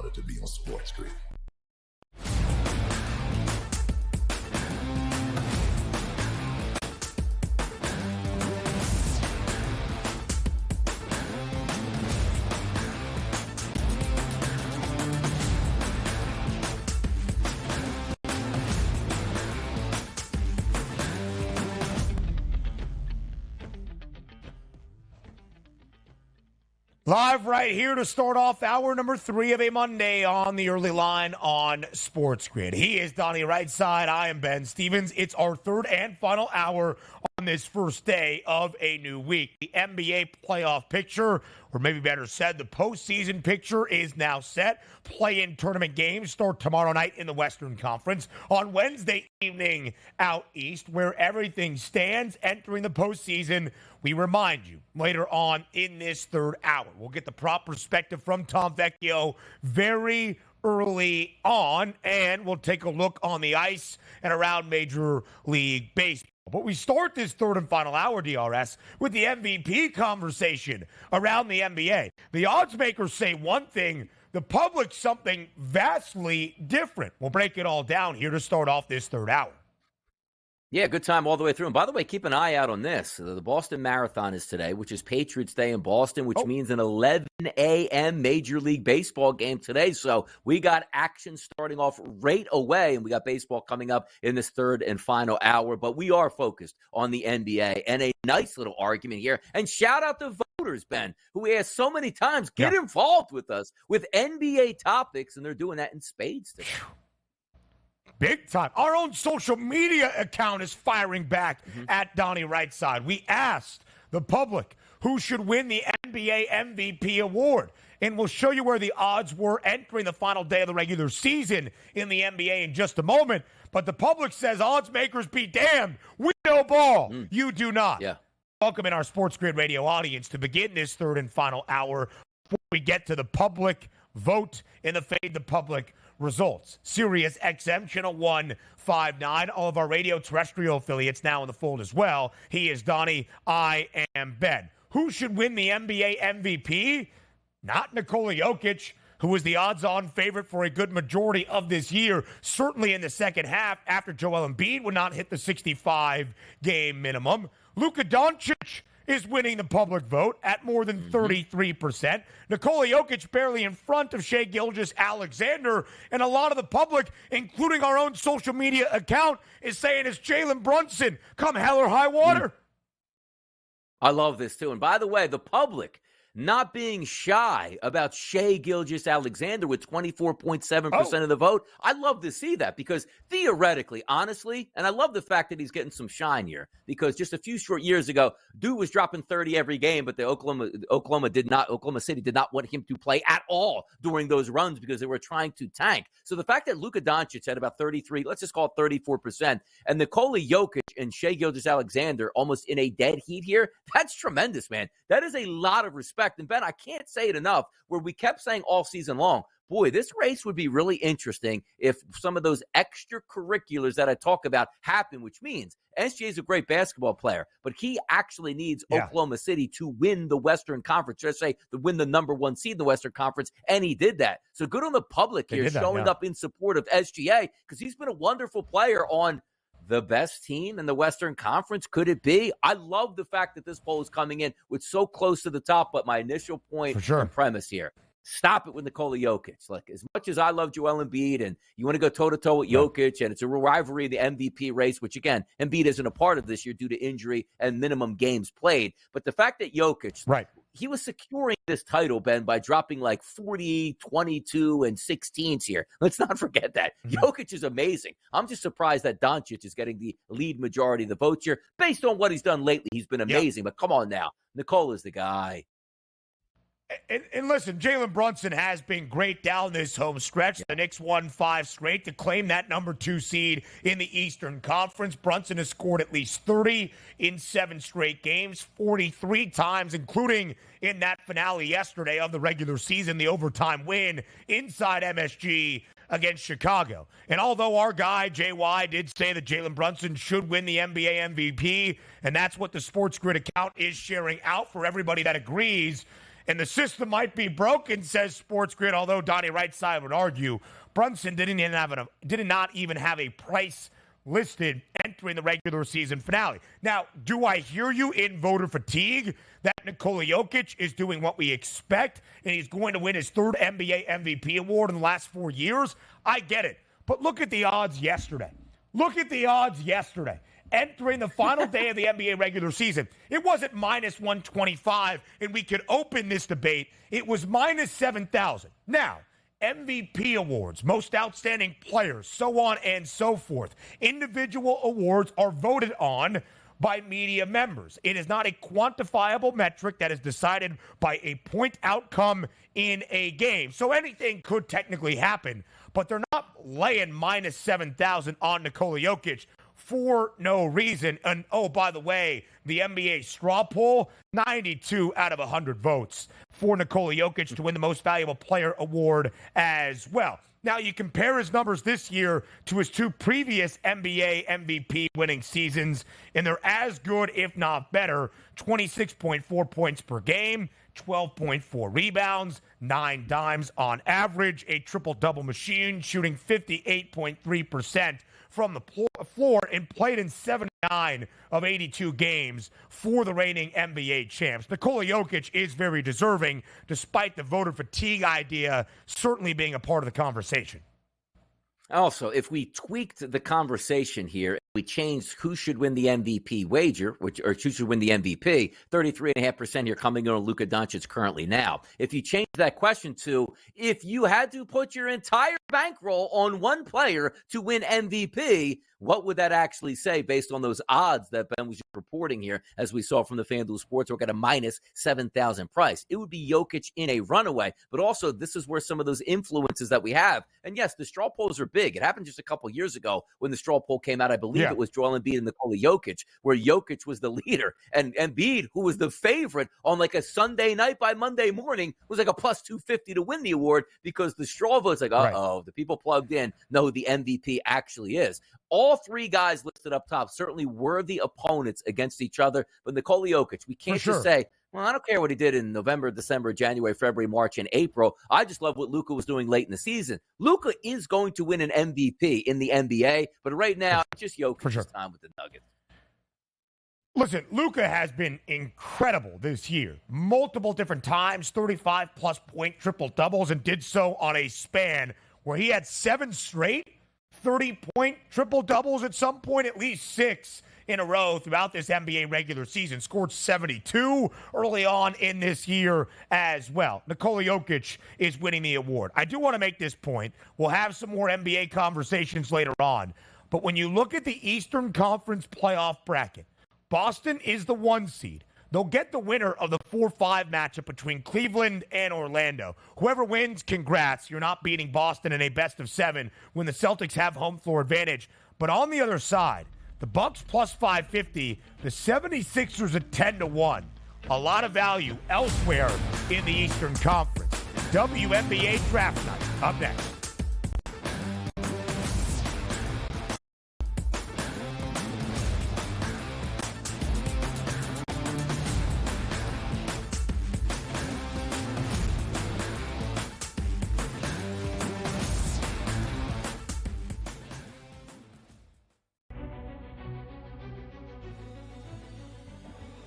honor to be on SportsGrid. Live right here to start off hour number 3 of a Monday on the early line on SportsGrid. He is Donnie Rightside. I am Ben Stevens. It's our third and final hour on this first day of a new week. The NBA playoff picture, or maybe better said, the postseason picture is now set. Play-in tournament games start tomorrow night in the Western Conference. On Wednesday evening out east, where everything stands entering the postseason, we remind you later on in this third hour. We'll get the prop perspective from Tom Vecchio very early on, and we'll take a look on the ice and around Major League Baseball. But we start this third and final hour, DRS, with the MVP conversation around the NBA. The odds makers say one thing, the public something vastly different. We'll break it all down here to start off this third hour. Yeah, good time all the way through. And by the way, keep an eye out on this. The Boston Marathon is today, which is Patriots Day in Boston, which means an 11 a.m. Major League Baseball game today. So we got action starting off right away, and we got baseball coming up in this third and final hour. But we are focused on the NBA, and a nice little argument here. And shout out to voters, Ben, who we asked so many times, get involved with us with NBA topics, and they're doing that in spades today. Big time. Our own social media account is firing back at Donnie Rightside. We asked the public who should win the NBA MVP award. And we'll show you where the odds were entering the final day of the regular season in the NBA in just a moment. But the public says odds makers be damned. We know ball. You do not. Yeah. Welcome in our SportsGrid radio audience to begin this third and final hour before we get to the public vote in the Fade the Public results. Sirius XM, Channel 159, all of our radio terrestrial affiliates now in the fold as well. He is Donnie, I am Ben. Who should win the NBA MVP? Not Nikola Jokic, who was the odds-on favorite for a good majority of this year, certainly in the second half after Joel Embiid would not hit the 65-game minimum. Luka Doncic is winning the public vote at more than 33%. Nikola Jokic barely in front of Shai Gilgeous-Alexander, and a lot of the public, including our own social media account, is saying it's Jalen Brunson come hell or high water. I love this, too. And by the way, the public not being shy about Shai Gilgeous-Alexander with 24.7% of the vote. I love to see that because theoretically, honestly, and I love the fact that he's getting some shine here because just a few short years ago, dude was dropping 30 every game, but the Oklahoma City did not want him to play at all during those runs because they were trying to tank. So the fact that Luka Doncic had about 33, let's just call it 34%, and Nikola Jokic and Shai Gilgeous-Alexander almost in a dead heat here, that's tremendous, man. That is a lot of respect. And Ben, I can't say it enough, where we kept saying all season long, boy, this race would be really interesting if some of those extracurriculars that I talk about happen, which means SGA is a great basketball player, but he actually needs Oklahoma City to win the Western Conference, let's say to win the number one seed in the Western Conference, and he did that. So good on the public here showing up in support of SGA because he's been a wonderful player on the best team in the Western Conference. Could it be? I love the fact that this poll is coming in with so close to the top, but my initial point and premise here, stop it with Nikola Jokic. Like, as much as I love Joel Embiid and you want to go toe-to-toe with Jokic, and it's a rivalry in the MVP race, which, again, Embiid isn't a part of this year due to injury and minimum games played. But the fact that Jokic, he was securing this title, Ben, by dropping like 40, 22, and 16s here. Let's not forget that. Jokic is amazing. I'm just surprised that Doncic is getting the lead majority of the votes here. Based on what he's done lately, he's been amazing. But come on now. Nikola's the guy. And listen, Jalen Brunson has been great down this home stretch. The Knicks won 5 straight to claim that number 2 seed in the Eastern Conference. Brunson has scored at least 30 in 7 straight games, 43 times, including in that finale yesterday of the regular season, the overtime win inside MSG against Chicago. And although our guy, JY, did say that Jalen Brunson should win the NBA MVP, and that's what the SportsGrid account is sharing out for everybody that agrees, And the system might be broken, says SportsGrid, although Donnie Rightside would argue Brunson did not even have a price listed entering the regular season finale. Now, do I hear you in voter fatigue that Nikola Jokic is doing what we expect and he's going to win his third NBA MVP award in the last 4 years? I get it. But look at the odds yesterday. Entering the final day of the NBA regular season, it wasn't minus 125, and we could open this debate. It was minus 7,000. Now, MVP awards, most outstanding players, so on and so forth. Individual awards are voted on by media members. It is not a quantifiable metric that is decided by a point outcome in a game. So anything could technically happen, but they're not laying minus 7,000 on Nikola Jokic for no reason. And oh, by the way, the NBA straw poll, 92 out of 100 votes for Nikola Jokic to win the Most Valuable Player award as well. Now, you compare his numbers this year to his two previous NBA MVP winning seasons, and they're as good, if not better. 26.4 points per game, 12.4 rebounds, 9 dimes on average, a triple-double machine, shooting 58.3% from the floor, and played in 79 of 82 games for the reigning NBA champs. Nikola Jokic is very deserving, despite the voter fatigue idea certainly being a part of the conversation. Also, if we tweaked the conversation here, we changed who should win the MVP wager, or who should win the MVP, 33.5% here coming in on Luka Doncic currently now. If you change that question to, if you had to put your entire bankroll on one player to win MVP, what would that actually say based on those odds that Ben was just reporting here, as we saw from the FanDuel Sportsbook at a minus 7,000 price? It would be Jokic in a runaway, but also this is where some of those influences that we have. And yes, the straw polls are big. It happened just a couple years ago when the straw poll came out. I believe it was Joel Embiid and Nikola Jokic, where Jokic was the leader, and Embiid, who was the favorite on like a Sunday night by Monday morning, was like a plus 250 to win the award, because the straw vote's like, the people plugged in know who the MVP actually is. All three guys listed up top, certainly worthy opponents against each other. But Nikola Jokic, we can't just say, well, I don't care what he did in November, December, January, February, March, and April. I just love what Luka was doing late in the season. Luka is going to win an MVP in the NBA, but right now, it's just Jokic's time with the Nuggets. Listen, Luka has been incredible this year. Multiple different times, 35-plus point triple-doubles, and did so on a span where he had 7 straight 30-point triple-doubles, at some point at least 6 in a row throughout this NBA regular season. Scored 72 early on in this year as well. Nikola Jokic is winning the award. I do want to make this point. We'll have some more NBA conversations later on. But when you look at the Eastern Conference playoff bracket, Boston is the 1 seed. They'll get the winner of the 4-5 matchup between Cleveland and Orlando. Whoever wins, congrats. You're not beating Boston in a best-of-7 when the Celtics have home floor advantage. But on the other side, the Bucks plus 550, the 76ers at 10-1. A lot of value elsewhere in the Eastern Conference. WNBA Draft Night up next.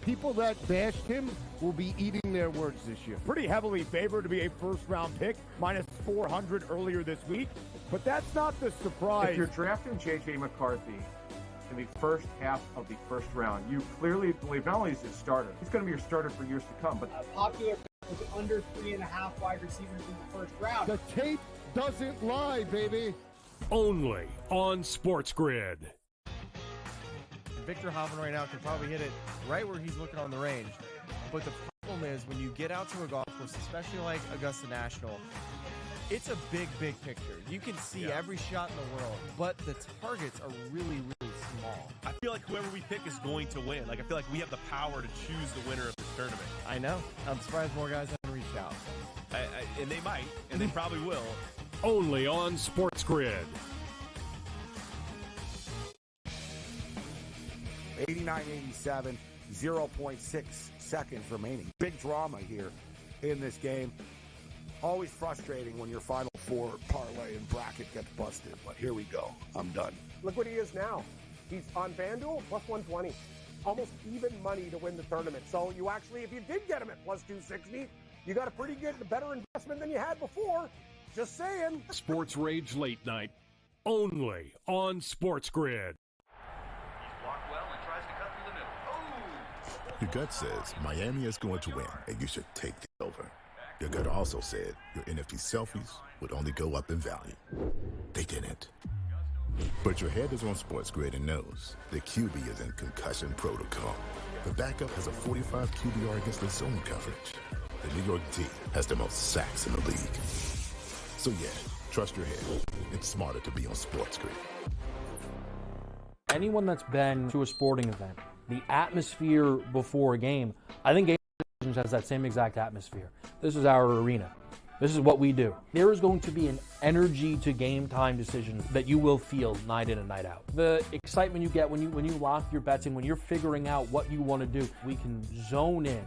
People that bashed him will be eating their words this year. Pretty heavily favored to be a first-round pick, minus 400 earlier this week. But that's not the surprise. If you're drafting J.J. McCarthy in the first half of the first round, you clearly believe not only is he a starter, he's going to be your starter for years to come. But popular with under 3.5 wide receivers in the first round. The tape doesn't lie, baby. Only on SportsGrid. Victor Hoffman right now can probably hit it right where he's looking on the range. But the problem is when you get out to a golf course, especially like Augusta National, it's a big, big picture. You can see every shot in the world, but the targets are really, really small. I feel like whoever we pick is going to win. Like, I feel like we have the power to choose the winner of this tournament. I know. I'm surprised more guys haven't reached out. And they might, and they probably will. Only on SportsGrid. 89-87, 0.6 seconds remaining. Big drama here in this game. Always frustrating when your Final Four parlay and bracket gets busted, but here we go. I'm done. Look what he is now. He's on FanDuel, plus 120. Almost even money to win the tournament. So you actually, if you did get him at plus 260, you got a pretty good, better investment than you had before. Just saying. Sports Rage Late Night, only on SportsGrid. Your gut says Miami is going to win, and you should take the over. Your gut also said your NFT selfies would only go up in value. They didn't. But your head is on SportsGrid and knows the QB is in concussion protocol. The backup has a 45 QBR against the zone coverage. The New York D has the most sacks in the league. So yeah, trust your head. It's smarter to be on SportsGrid. Anyone that's been to a sporting event, the atmosphere before a game, I think Game Time has that same exact atmosphere. This is our arena. This is what we do. There is going to be an energy to Game Time decisions that you will feel night in and night out. The excitement you get when you lock your bets in, when you're figuring out what you want to do, we can zone in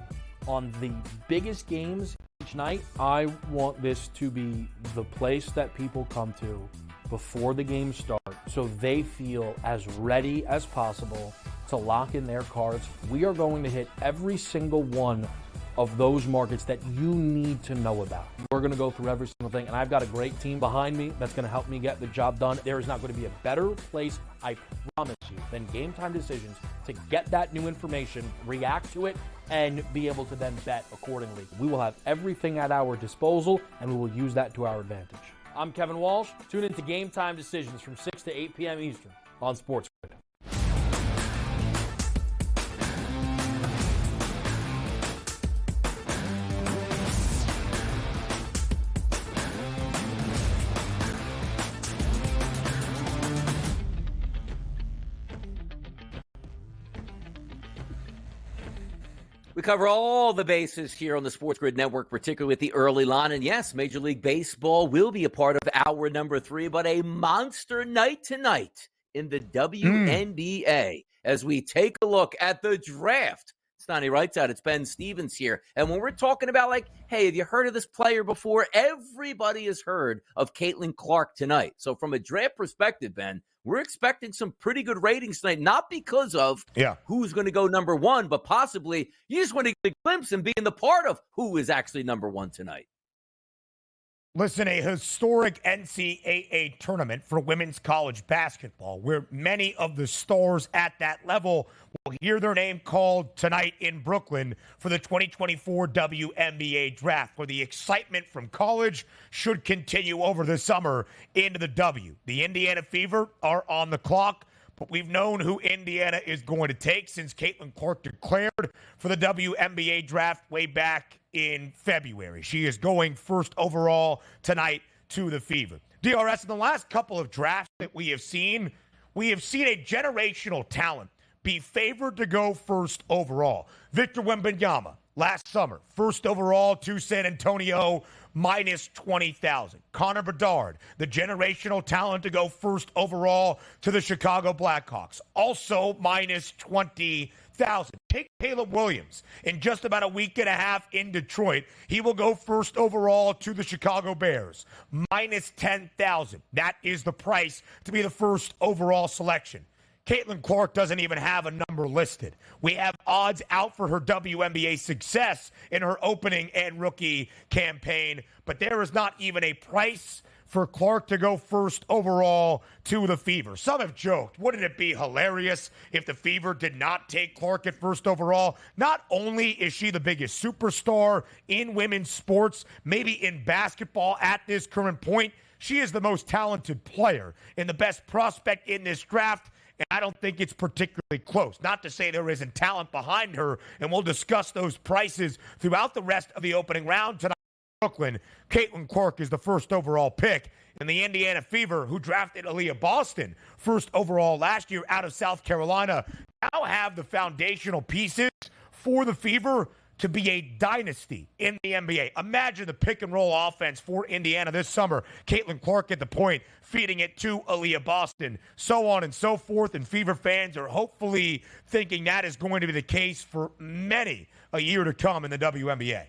on the biggest games each night. I want this to be the place that people come to before the games start so they feel as ready as possible to lock in their cards. We are going to hit every single one of those markets that you need to know about. We're going to go through every single thing, and I've got a great team behind me that's going to help me get the job done. There is not going to be a better place, I promise you, than Game Time Decisions to get that new information, react to it, and be able to then bet accordingly. We will have everything at our disposal, and we will use that to our advantage. I'm Kevin Walsh. Tune into Game Time Decisions from 6 to 8 p.m. Eastern on SportsGrid. We cover all the bases here on the Sports Grid Network, particularly with the early line. And yes, Major League Baseball will be a part of hour number 3, but a monster night tonight in the WNBA as we take a look at the draft. It's Donnie writes out. It's Ben Stevens here. And when we're talking about like, hey, have you heard of this player before? Everybody has heard of Caitlin Clark tonight. So from a draft perspective, Ben, we're expecting some pretty good ratings tonight, not because of who's going to go number 1, but possibly you just want to get a glimpse and being the part of who is actually number 1 tonight. Listen, a historic NCAA tournament for women's college basketball where many of the stars at that level will hear their name called tonight in Brooklyn for the 2024 WNBA Draft, where the excitement from college should continue over the summer into the W. The Indiana Fever are on the clock, but we've known who Indiana is going to take since Caitlin Clark declared for the WNBA Draft way back in February. She is going first overall tonight to the Fever. DRS, in the last couple of drafts that we have seen a generational talent be favored to go first overall. Victor Wembanyama, last summer, first overall to San Antonio, minus 20,000. Connor Bedard, the generational talent to go first overall to the Chicago Blackhawks, also minus 20,000. Take Caleb Williams in just about a week and a half in Detroit. He will go first overall to the Chicago Bears, minus 10,000. That is the price to be the first overall selection. Caitlin Clark doesn't even have a number listed. We have odds out for her WNBA success in her opening and rookie campaign, but there is not even a price for Clark to go first overall to the Fever. Some have joked, wouldn't it be hilarious if the Fever did not take Clark at first overall? Not only is she the biggest superstar in women's sports, maybe in basketball at this current point, she is the most talented player and the best prospect in this draft. And I don't think it's particularly close. Not to say there isn't talent behind her, and we'll discuss those prices throughout the rest of the opening round tonight in Brooklyn. Caitlin Clark is the first overall pick. And the Indiana Fever, who drafted Aaliyah Boston first overall last year out of South Carolina, now have the foundational pieces for the Fever to be a dynasty in the NBA. Imagine the pick-and-roll offense for Indiana this summer. Caitlin Clark at the point, feeding it to Aaliyah Boston, so on and so forth. And Fever fans are hopefully thinking that is going to be the case for many a year to come in the WNBA.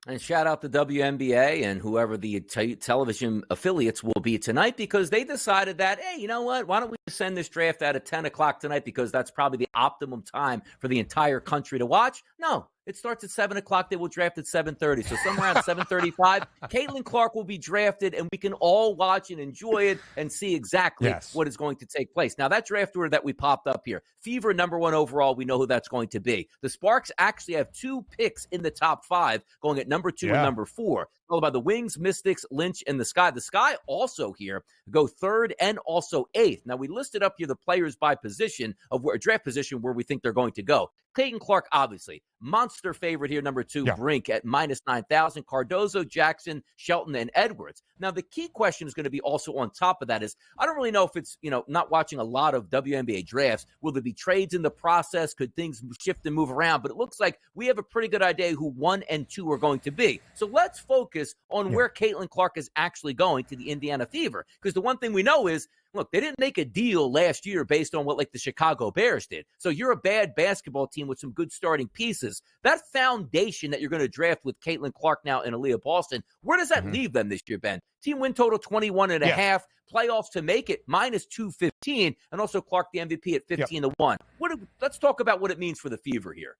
And shout out to WNBA and whoever the television affiliates will be tonight, because they decided that, hey, you know what? Why don't we send this draft out at 10 o'clock tonight, because that's probably the optimum time for the entire country to watch? No, it starts at 7 o'clock. They will draft at 7:30. So somewhere around 7:35, Caitlin Clark will be drafted, and we can all watch and enjoy it and see exactly what is going to take place. Now, that draft order that we popped up here, Fever #1 overall, we know who that's going to be. The Sparks actually have 2 picks in the top 5, going at number 2 and number 4, followed by the Wings, Mystics, Lynch, and the Sky. The Sky also here go 3rd and also 8th. Now, we listed up here the players by position of where draft position where we think they're going to go. Clayton Clark, obviously, monster favorite here, number 2, Brink at -9,000. Cardozo, Jackson, Shelton, and Edwards. Now, the key question is going to be also on top of that is, I don't really know if it's, not watching a lot of WNBA drafts. Will there be trades in the process? Could things shift and move around? But it looks like we have a pretty good idea who 1 and 2 are going to be. So let's focus on where Caitlin Clark is actually going to the Indiana Fever. Because the one thing we know is, look, they didn't make a deal last year based on what the Chicago Bears did. So you're a bad basketball team with some good starting pieces. That foundation that you're going to draft with Caitlin Clark now and Aaliyah Boston, where does that leave them this year, Ben? Team win total 21.5, playoffs to make it -215, and also Clark the MVP at 15-1. Let's talk about what it means for the Fever here.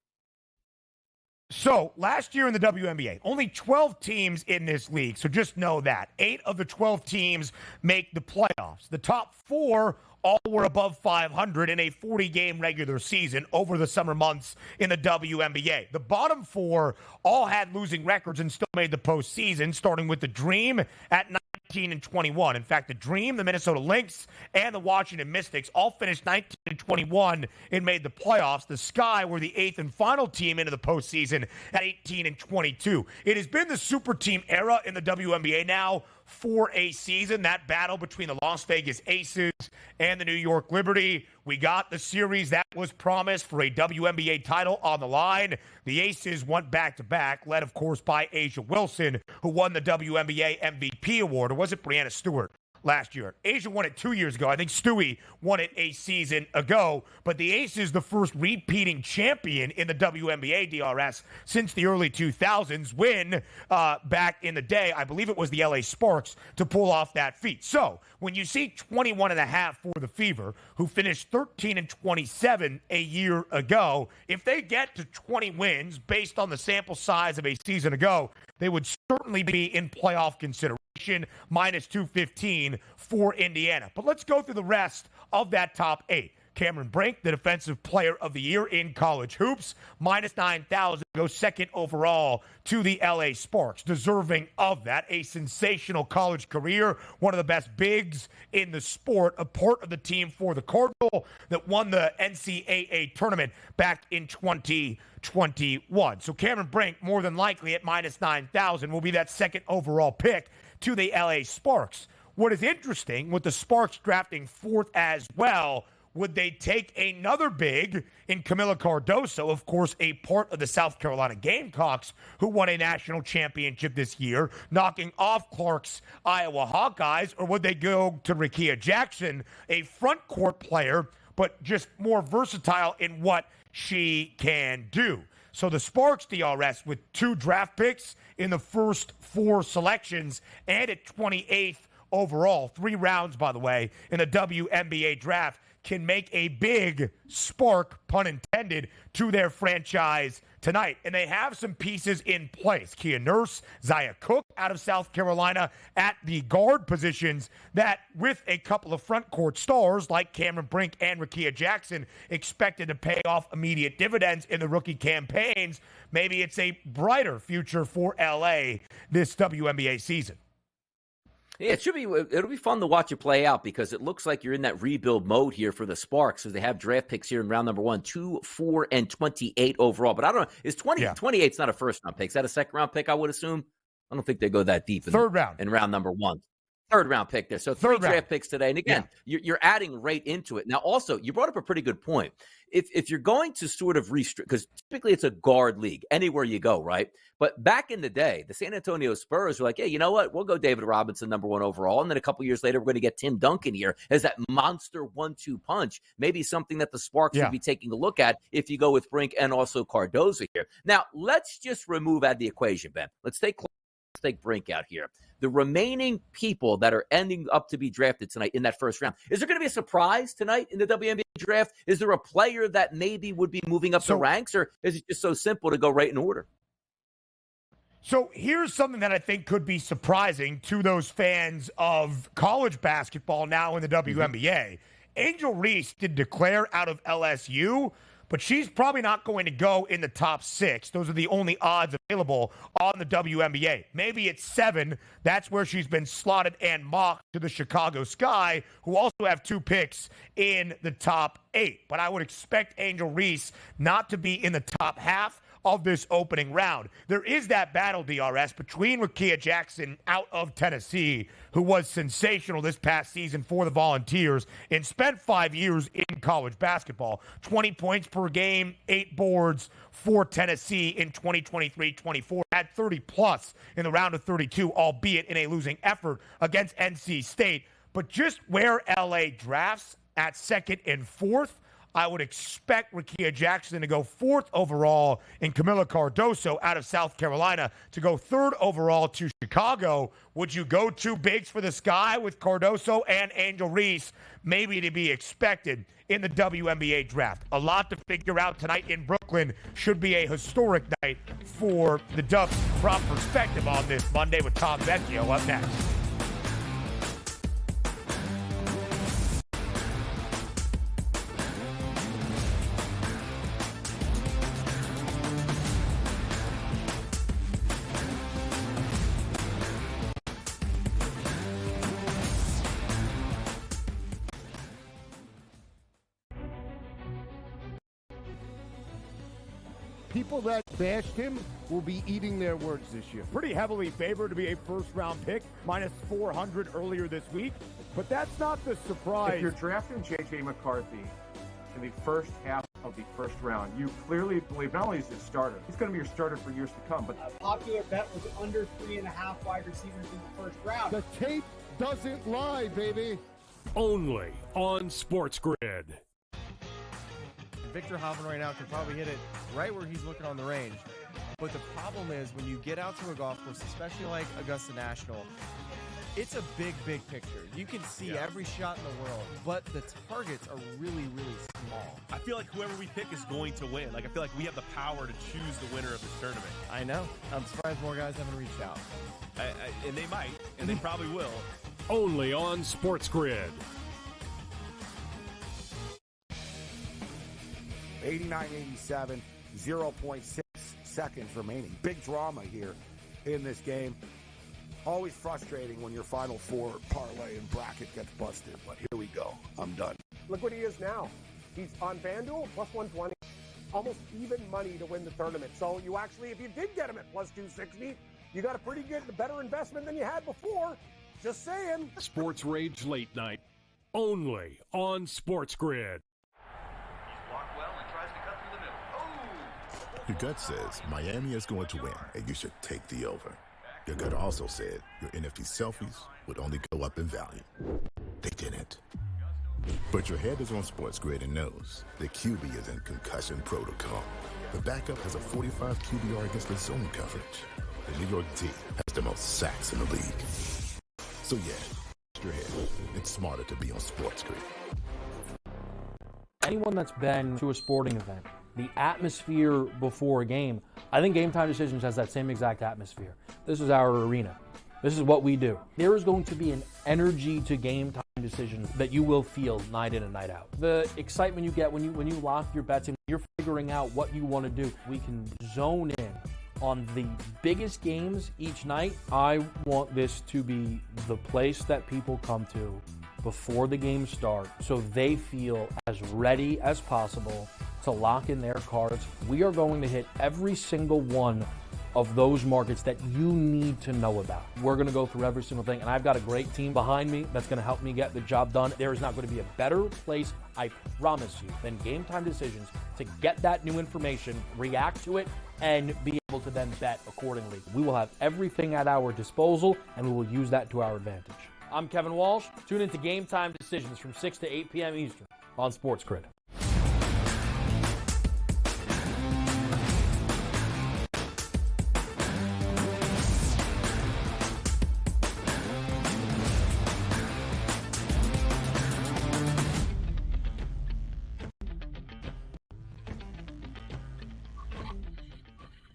So, last year in the WNBA, only 12 teams in this league, so just know that. 8 of the 12 teams make the playoffs. The top 4 all were above 500 in a 40-game regular season over the summer months in the WNBA. The bottom 4 all had losing records and still made the postseason, starting with the Dream at 19-21. In fact, the Dream, the Minnesota Lynx, and the Washington Mystics all finished 19-21 and made the playoffs. The Sky were the 8th and final team into the postseason at 18-22. It has been the super team era in the WNBA now for a season. That battle between the Las Vegas Aces and the New York Liberty. We got the series that was promised for a WNBA title on the line. The Aces went back-to-back, led, of course, by Asia Wilson, who won the WNBA MVP award. Or was it Brianna Stewart last year? Asia won it 2 years ago. I think Stewie won it a season ago. But the Aces, the first repeating champion in the WNBA DRS since the early 2000s, win back in the day. I believe it was the LA Sparks to pull off that feat. So when you see 21.5 for the Fever, who finished 13-27 a year ago, if they get to 20 wins based on the sample size of a season ago, they would certainly be in playoff consideration. -215 for Indiana. But let's go through the rest of that top 8. Cameron Brink, the Defensive Player of the Year in college hoops, -9,000, goes 2nd overall to the LA Sparks. Deserving of that, a sensational college career, one of the best bigs in the sport, a part of the team for the Cardinal that won the NCAA tournament back in 2021. So Cameron Brink, more than likely at -9,000, will be that 2nd overall pick to the LA Sparks. What is interesting with the Sparks drafting 4th as well, would they take another big in Camila Cardoso, of course, a part of the South Carolina Gamecocks, who won a national championship this year, knocking off Clark's Iowa Hawkeyes? Or would they go to Rickea Jackson, a front court player, but just more versatile in what she can do? So the Sparks DRS with 2 draft picks in the first 4 selections and at 28th overall, 3 rounds, by the way, in the WNBA draft, can make a big spark, pun intended, to their franchise tonight. And they have some pieces in place. Kia Nurse, Zaya Cook out of South Carolina at the guard positions that, with a couple of front court stars like Cameron Brink and Rickea Jackson, expected to pay off immediate dividends in the rookie campaigns. Maybe it's a brighter future for LA this WNBA season. Yeah, it'll be fun to watch it play out, because it looks like you're in that rebuild mode here for the Sparks, as they have draft picks here in round number 1, 2, 4, and 28 overall. But I don't know, is 28's not a first round pick? Is that a second round pick, I would assume? I don't think they go that deep in 3rd round. In round number 1. Third round pick there. So three Third round. draft picks today. And again, you're adding right into it. Now, also, you brought up a pretty good point. If you're going to sort of restrict, because typically it's a guard league anywhere you go, right? But back in the day, the San Antonio Spurs were like, hey, you know what? We'll go David Robinson, number one overall. And then a couple years later, we're going to get Tim Duncan here as that monster 1-2 punch. Maybe something that the Sparks should be taking a look at if you go with Brink and also Cardozo here. Now, let's just remove out of the equation, Ben. Let's take Brink out here. The remaining people that are ending up to be drafted tonight in that first round. Is there going to be a surprise tonight in the WNBA draft? Is there a player that maybe would be moving up the ranks, or is it just so simple to go right in order? So here's something that I think could be surprising to those fans of college basketball now in the WNBA. Angel Reese did declare out of LSU, but she's probably not going to go in the top 6. Those are the only odds available on the WNBA. Maybe it's 7. That's where she's been slotted and mocked to the Chicago Sky, who also have 2 picks in the top 8. But I would expect Angel Reese not to be in the top half of this opening round. There is that battle, DRS, between Rickea Jackson out of Tennessee, who was sensational this past season for the Volunteers and spent 5 years in college basketball. 20 points per game, 8 boards for Tennessee in 2023-24. Had 30-plus in the round of 32, albeit in a losing effort against NC State. But just where LA drafts at 2nd and 4th, I would expect Rickea Jackson to go 4th overall and Camila Cardozo out of South Carolina to go 3rd overall to Chicago. Would you go 2 bigs for the Sky with Cardozo and Angel Reese? Maybe to be expected in the WNBA draft. A lot to figure out tonight in Brooklyn. Should be a historic night for the Dubs. From perspective on this Monday with Tom Vecchio up next. People that bashed him will be eating their words this year. Pretty heavily favored to be a first-round pick, minus 400 earlier this week. But that's not the surprise. If you're drafting J.J. McCarthy in the first half of the first round, you clearly believe not only is he a starter, he's going to be your starter for years to come. But a popular bet was under 3.5 wide receivers in the first round. The tape doesn't lie, baby. Only on SportsGrid. Victor Hoffman right now can probably hit it right where he's looking on the range. But the problem is when you get out to a golf course, especially like Augusta National, it's a big, big picture. You can see every shot in the world, but the targets are really, really small. I feel like whoever we pick is going to win. Like, I feel like we have the power to choose the winner of this tournament. I know. I'm surprised more guys haven't reached out. And they might, and they probably will. Only on SportsGrid. 89-87, 0.6 seconds remaining. Big drama here in this game. Always frustrating when your Final Four parlay and bracket gets busted, but here we go. I'm done. Look what he is now. He's on FanDuel, plus 120. Almost even money to win the tournament. So you actually, if you did get him at plus 260, you got a pretty good, better investment than you had before. Just saying. Sports Rage Late Night. Only on SportsGrid. Your gut says Miami is going to win, and you should take the over. Your gut also said your NFT selfies would only go up in value. They didn't. But your head is on SportsGrid and knows the QB is in concussion protocol. The backup has a 45 QBR against the zone coverage. The New York D has the most sacks in the league. So yeah, your head. It's smarter to be on SportsGrid. Anyone that's been to a sporting event, the atmosphere before a game, I think Game Time Decisions has that same exact atmosphere. This is our arena. This is what we do. There is going to be an energy to Game Time Decisions that you will feel night in and night out. The excitement you get when you lock your bets and you're figuring out what you want to do. We can zone in on the biggest games each night. I want this to be the place that people come to before the games start so they feel as ready as possible to lock in their cards. We are going to hit every single one of those markets that you need to know about. We're going to go through every single thing, and I've got a great team behind me that's going to help me get the job done. There is not going to be a better place, I promise you, than Game Time Decisions to get that new information, react to it, and be able to then bet accordingly. We will have everything at our disposal, and we will use that to our advantage. I'm Kevin Walsh. Tune into Game Time Decisions from 6 to 8 p.m. Eastern on SportsGrid.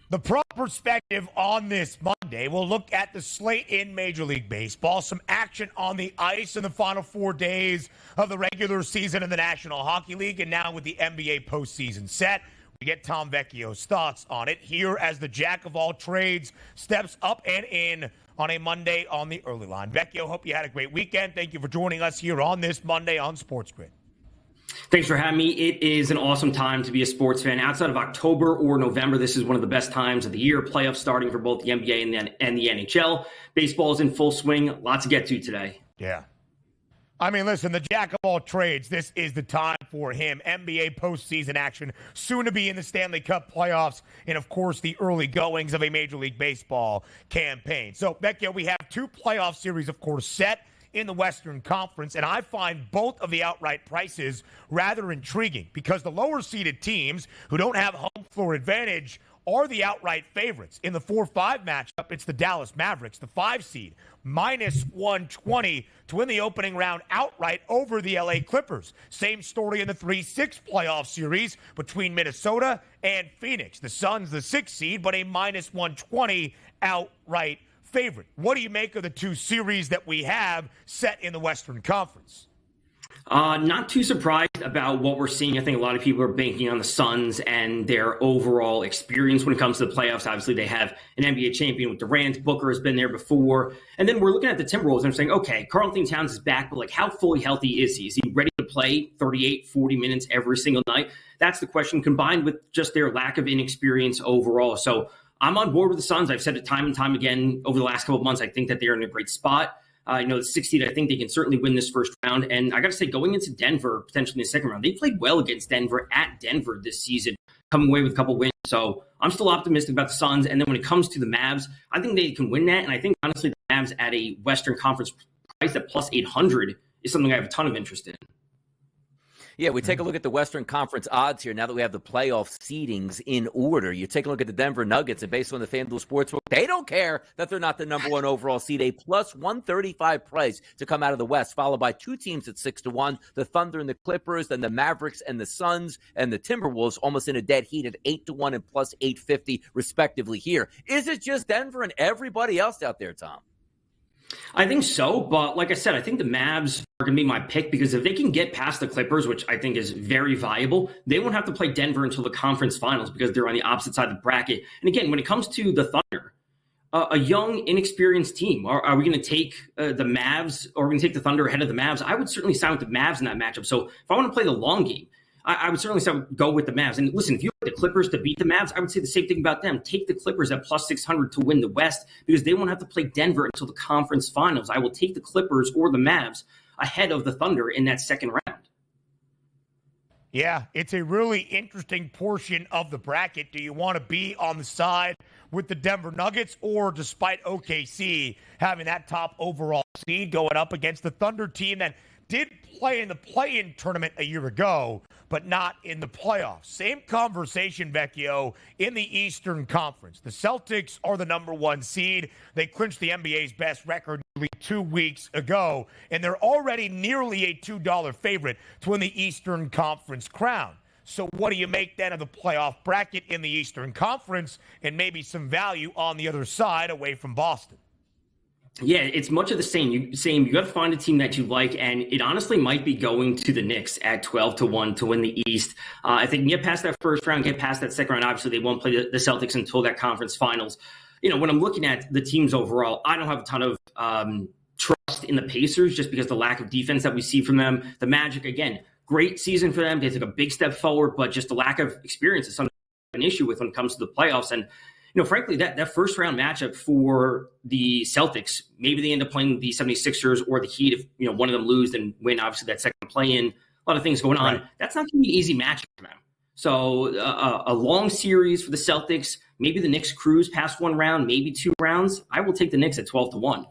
The prop perspective on this Monday, we'll look at the slate in Major League Baseball, some action on the ice in the final 4 days of the regular season in the National Hockey League, and now with the NBA postseason set, we get Tom Vecchio's thoughts on it here as the jack of all trades steps up and in on a Monday on the early line. Vecchio, hope you had a great weekend. Thank you for joining us here on this Monday on SportsGrid. Thanks for having me. It is an awesome time to be a sports fan. Outside of October or November, this is one of the best times of the year. Playoffs starting for both the NBA and the NHL. Baseball is in full swing. Lots to get to today. Yeah. I mean, listen, the jack of all trades, this is the time for him. NBA postseason action, soon to be in the Stanley Cup playoffs, and, of course, the early goings of a Major League Baseball campaign. So, Vecchio, we have two playoff series, of course, set in the Western Conference, and I find both of the outright prices rather intriguing because the lower-seeded teams who don't have home floor advantage are the outright favorites. In the 4-5 matchup, it's the Dallas Mavericks, the 5 seed, minus 120 to win the opening round outright over the LA Clippers. Same story in the 3-6 playoff series between Minnesota and Phoenix. The Suns, the 6 seed, but a minus 120 outright favorite. What do you make of the two series that we have set in the Western Conference? Not too surprised about what we're seeing. I think a lot of people are banking on the Suns and their overall experience when it comes to the playoffs. Obviously, they have an NBA champion with Durant. Booker has been there before. And then we're looking at the Timberwolves and I'm saying, okay, Karl Anthony Towns is back, but like how fully healthy is he? Is he ready to play 38, 40 minutes every single night? That's the question, combined with just their lack of inexperience overall. So I'm on board with the Suns. I've said it time and time again over the last couple of months. I think that they're in a great spot. The 6th seed, I think they can certainly win this first round. And I got to say, going into Denver, potentially in the second round, they played well against Denver at Denver this season, coming away with a couple wins. So I'm still optimistic about the Suns. And then when it comes to the Mavs, I think they can win that. And I think, honestly, the Mavs at a Western Conference price at plus 800 is something I have a ton of interest in. Yeah, we take a look at the Western Conference odds here now that we have the playoff seedings in order. You take a look at the Denver Nuggets, and based on the FanDuel Sportsbook, they don't care that they're not the number one overall seed. A plus 135 price to come out of the West, followed by two teams at 6-1, the Thunder and the Clippers, then the Mavericks and the Suns, and the Timberwolves almost in a dead heat at 8-1 and plus 850 respectively here. Is it just Denver and everybody else out there, Tom? I think so, but like I said, I think the Mavs are going to be my pick because if they can get past the Clippers, which I think is very viable, they won't have to play Denver until the conference finals because they're on the opposite side of the bracket. And again, when it comes to the Thunder, a young, inexperienced team, are we going to take the Mavs or are we going to take the Thunder ahead of the Mavs? I would certainly side with the Mavs in that matchup. So if I want to play the long game, I would certainly go with the Mavs. And listen, if you want the Clippers to beat the Mavs, I would say the same thing about them. Take the Clippers at plus 600 to win the West because they won't have to play Denver until the conference finals. I will take the Clippers or the Mavs ahead of the Thunder in that second round. Yeah, it's a really interesting portion of the bracket. Do you want to be on the side with the Denver Nuggets or despite OKC having that top overall seed going up against the Thunder team that did play in the play-in tournament a year ago, but not in the playoffs? Same conversation, Vecchio, in the Eastern Conference. The Celtics are the number one seed. They clinched the NBA's best record nearly 2 weeks ago, and they're already nearly a $2 favorite to win the Eastern Conference crown. So what do you make then of the playoff bracket in the Eastern Conference and maybe some value on the other side away from Boston? Yeah, it's much of the same. You got to find a team that you like, and it honestly might be going to the Knicks at 12-1 to win the East. If they can get past that first round, get past that second round, obviously they won't play the Celtics until that conference finals. When I'm looking at the teams overall, I don't have a ton of trust in the Pacers just because the lack of defense that we see from them. The Magic, again, great season for them. They took a big step forward, but just the lack of experience is something I have an issue with when it comes to the playoffs. And frankly, that first round matchup for the Celtics, maybe they end up playing the 76ers or the Heat. If, one of them lose, then win, obviously, that second play-in. A lot of things going on. Right. That's not going to be an easy matchup for them. So a long series for the Celtics, maybe the Knicks cruise past one round, maybe 2 rounds. I will take the Knicks at 12-1.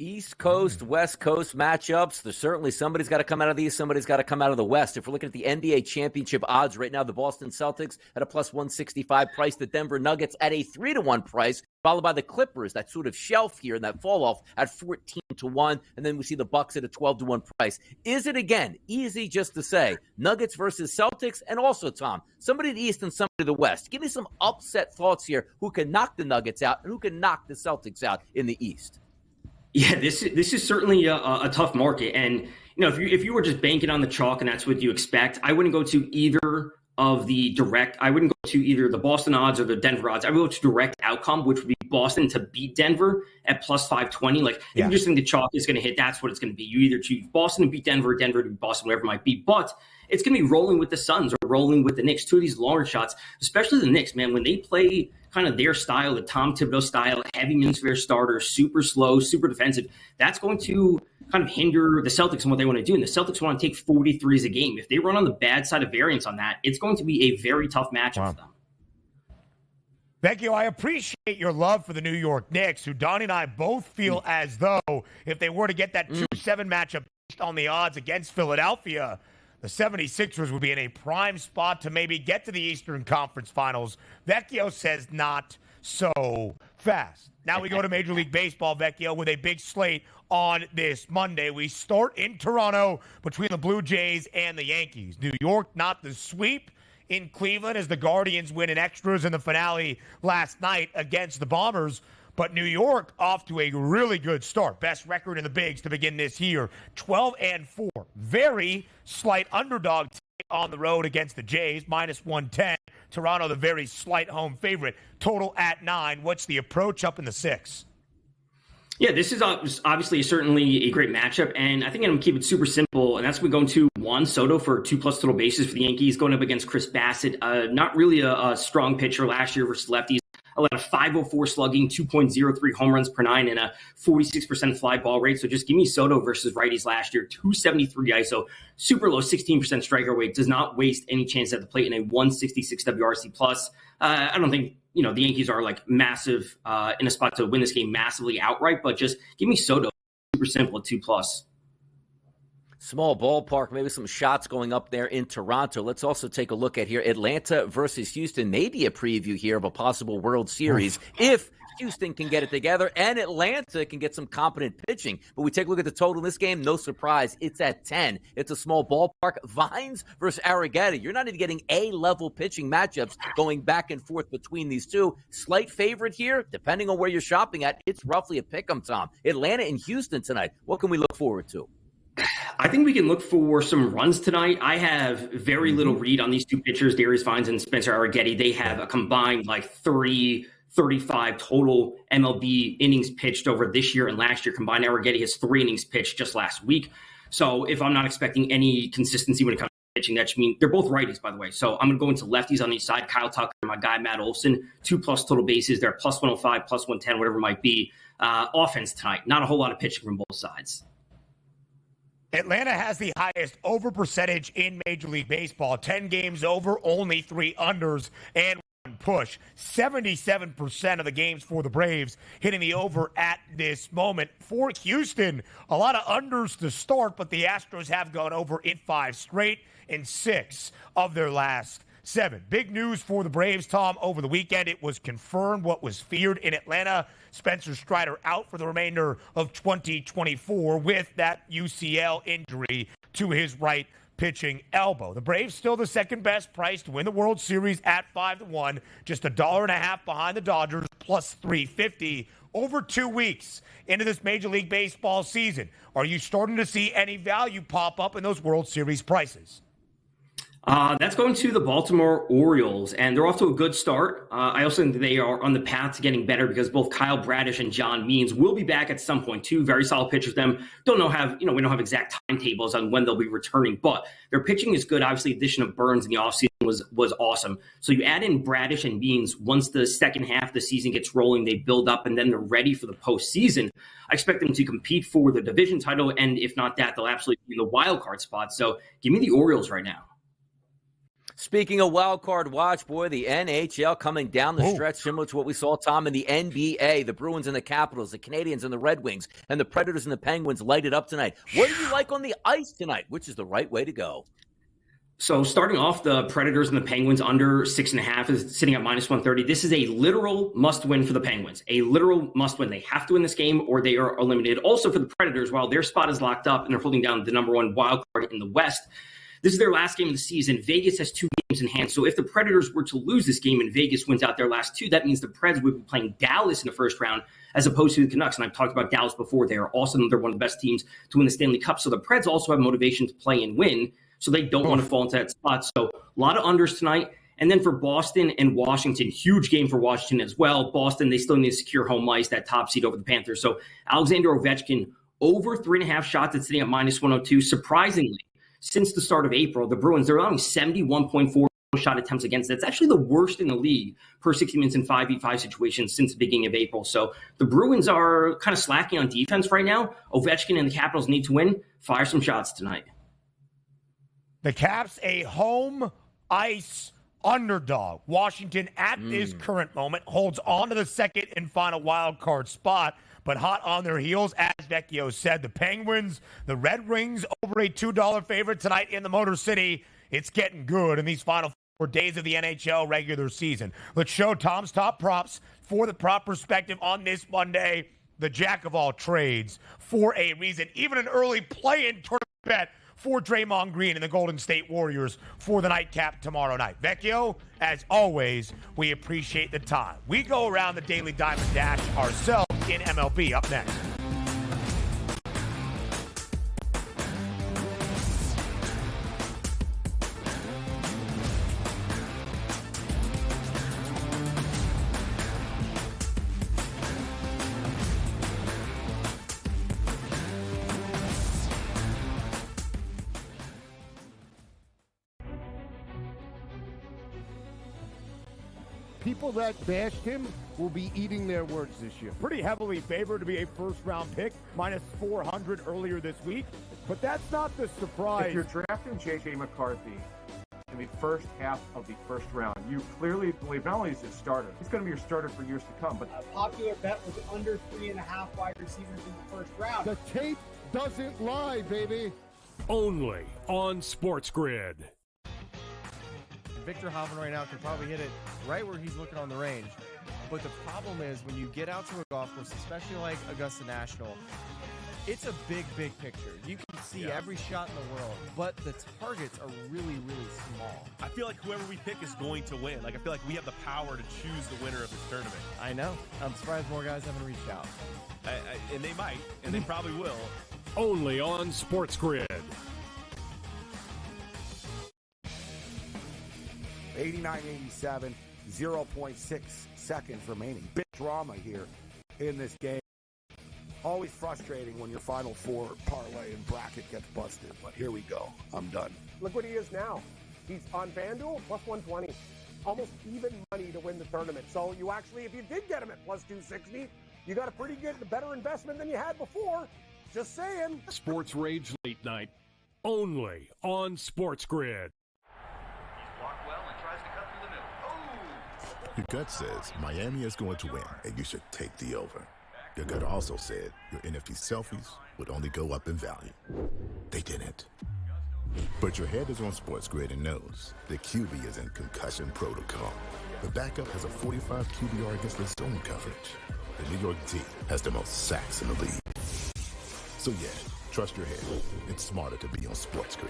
East Coast, West Coast matchups. There's certainly somebody's got to come out of the East, somebody's got to come out of the West. If we're looking at the NBA championship odds right now, the Boston Celtics at a plus 165 price, the Denver Nuggets at a 3-1 price, followed by the Clippers, that sort of shelf here and that fall off at 14-1, and then we see the Bucks at a 12-1 price. Is it, again, easy just to say Nuggets versus Celtics? And also, Tom, somebody in the East and somebody in the West. Give me some upset thoughts here. Who can knock the Nuggets out and who can knock the Celtics out in the East? Yeah, this is certainly a tough market. And, if you were just banking on the chalk and that's what you expect, I wouldn't go to either of the direct. I wouldn't go to either the Boston odds or the Denver odds. I would go to direct outcome, which would be Boston to beat Denver at plus 520. If you just think the chalk is going to hit, that's what it's going to be. You either choose Boston to beat Denver, Denver to beat Boston, whatever it might be. But it's going to be rolling with the Suns or rolling with the Knicks. 2 of these longer shots, especially the Knicks, man, when they play kind of their style, the Tom Thibodeau style, heavy minutes for their starter, super slow, super defensive, that's going to kind of hinder the Celtics and what they want to do. And the Celtics want to take 43s a game. If they run on the bad side of variance on that, it's going to be a very tough matchup for them. Vecchio, I appreciate your love for the New York Knicks, who Donnie and I both feel as though if they were to get that 2-7 matchup based on the odds against Philadelphia, the 76ers would be in a prime spot to maybe get to the Eastern Conference Finals. Vecchio says not so fast. Now we go to Major League Baseball, Vecchio, with a big slate on this Monday. We start in Toronto between the Blue Jays and the Yankees. New York, not the sweep in Cleveland as the Guardians win in extras in the finale last night against the Bombers. But New York off to a really good start. Best record in the bigs to begin this year. 12-4. Very slight underdog on the road against the Jays. Minus 110. Toronto, the very slight home favorite. Total at 9. What's the approach up in the 6? Yeah, this is obviously certainly a great matchup, and I think I'm going to keep it super simple, and that's we're going to Juan Soto for 2+ total bases for the Yankees, going up against Chris Bassett. Not really a strong pitcher last year versus lefties. Allowed a 504 slugging, 2.03 home runs per 9, and a 46% fly ball rate. So just give me Soto versus righties last year, 273 ISO, super low, 16% strikeout rate, does not waste any chance at the plate in a 166 WRC plus. I don't think the Yankees are like massive in a spot to win this game massively outright, but just give me Soto, super simple at 2+. Small ballpark, maybe some shots going up there in Toronto. Let's also take a look at here. Atlanta versus Houston, maybe a preview here of a possible World Series if Houston can get it together and Atlanta can get some competent pitching. But we take a look at the total in this game, no surprise, it's at 10. It's a small ballpark. Vines versus Arrighetti. You're not even getting A-level pitching matchups going back and forth between these two. Slight favorite here, depending on where you're shopping at. It's roughly a pick-em, Tom. Atlanta and Houston tonight. What can we look forward to? I think we can look for some runs tonight. I have very little read on these two pitchers, Darius Vines and Spencer Arrighetti. They have a combined 35 total MLB innings pitched over this year and last year combined. Arrighetti has 3 innings pitched just last week. So if I'm not expecting any consistency when it comes to pitching, that should mean they're both righties, by the way. So I'm going to go into lefties on each side. Kyle Tucker, my guy, Matt Olson, 2+ total bases. They're plus 105, plus 110, whatever it might be. Offense tonight, not a whole lot of pitching from both sides. Atlanta has the highest over percentage in Major League Baseball. 10 games over, only 3 unders, and 1 push. 77% of the games for the Braves hitting the over at this moment. For Houston, a lot of unders to start, but the Astros have gone over in 5 straight and 6 of their last 7. Big news for the Braves, Tom, over the weekend. It was confirmed what was feared in Atlanta. Spencer Strider out for the remainder of 2024 with that UCL injury to his right pitching elbow. The Braves still the second best price to win the World Series at 5-1, just $1.50 behind the Dodgers, plus 350 over 2 weeks into this Major League Baseball season. Are you starting to see any value pop up in those World Series prices? That's going to the Baltimore Orioles, and they're off to a good start. I also think they are on the path to getting better because both Kyle Bradish and John Means will be back at some point. Two very solid pitchers. We don't have exact timetables on when they'll be returning, but their pitching is good. Obviously, addition of Burns in the offseason was awesome. So you add in Bradish and Means. Once the second half of the season gets rolling, they build up, and then they're ready for the postseason. I expect them to compete for the division title, and if not that, they'll absolutely be in the wild card spot. So give me the Orioles right now. Speaking of wild card watch, boy, the NHL coming down the stretch, similar to what we saw, Tom, in the NBA. The Bruins and the Capitals, the Canadiens and the Red Wings, and the Predators and the Penguins light it up tonight. What do you like on the ice tonight? Which is the right way to go? So starting off, the Predators and the Penguins under 6.5 is sitting at -130. This is a literal must-win for the Penguins. A literal must-win. They have to win this game or they are eliminated. Also for the Predators, while their spot is locked up and they're holding down the number one wild card in the West, this is their last game of the season. Vegas has 2 games in hand. So if the Predators were to lose this game and Vegas wins out their last 2, that means the Preds would be playing Dallas in the first round as opposed to the Canucks. And I've talked about Dallas before. They are awesome. They're one of the best teams to win the Stanley Cup. So the Preds also have motivation to play and win. So they don't want to fall into that spot. So a lot of unders tonight. And then for Boston and Washington, huge game for Washington as well. Boston, they still need to secure home ice, that top seed over the Panthers. So Alexander Ovechkin over 3.5 shots at sitting at -102. Surprisingly, since the start of April, the Bruins, they're allowing 71.4 shot attempts against. That's actually the worst in the league per 60 minutes in 5v5 situations since the beginning of April. So the Bruins are kind of slacking on defense right now. Ovechkin and the Capitals need to win. Fire some shots tonight. The Caps, a home ice underdog. Washington, at this current moment, holds on to the second and final wild card spot, but hot on their heels, as Vecchio said. The Penguins, the Red Wings, over a $2 favorite tonight in the Motor City. It's getting good in these final 4 days of the NHL regular season. Let's show Tom's top props for the prop perspective on this Monday. The jack of all trades for a reason. Even an early play-in tournament bet for Draymond Green and the Golden State Warriors for the nightcap tomorrow night. Vecchio, as always, we appreciate the time. We go around the Daily Diamond Dash ourselves in MLB. Up next. People that bashed him will be eating their words this year. Pretty heavily favored to be a first-round pick, -400 earlier this week. But that's not the surprise. If you're drafting J.J. McCarthy in the first half of the first round, you clearly believe not only is his starter, he's going to be your starter for years to come. But a popular bet was under 3.5 wide receivers in the first round. The tape doesn't lie, baby. Only on SportsGrid. Victor Hoffman right now can probably hit it right where he's looking on the range. But the problem is when you get out to a golf course, especially like Augusta National, it's a big, big picture. You can see every shot in the world, but the targets are really, really small. I feel like whoever we pick is going to win. Like, I feel like we have the power to choose the winner of this tournament. I know. I'm surprised more guys haven't reached out. And they might, and they probably will. Only on SportsGrid. 89-87, 0.6 seconds remaining. Big drama here in this game. Always frustrating when your Final Four parlay and bracket gets busted, but here we go. I'm done. Look what he is now. He's on FanDuel, +120. Almost even money to win the tournament. So you actually, if you did get him at +260, you got a pretty good, better investment than you had before. Just saying. Sports Rage Late Night. Only on SportsGrid. Your gut says Miami is going to win, and you should take the over. Your gut also said your NFT selfies would only go up in value. They didn't. But your head is on SportsGrid and knows the QB is in concussion protocol. The backup has a 45 QBR against the zone coverage. The New York D has the most sacks in the league. So yeah, trust your head. It's smarter to be on SportsGrid.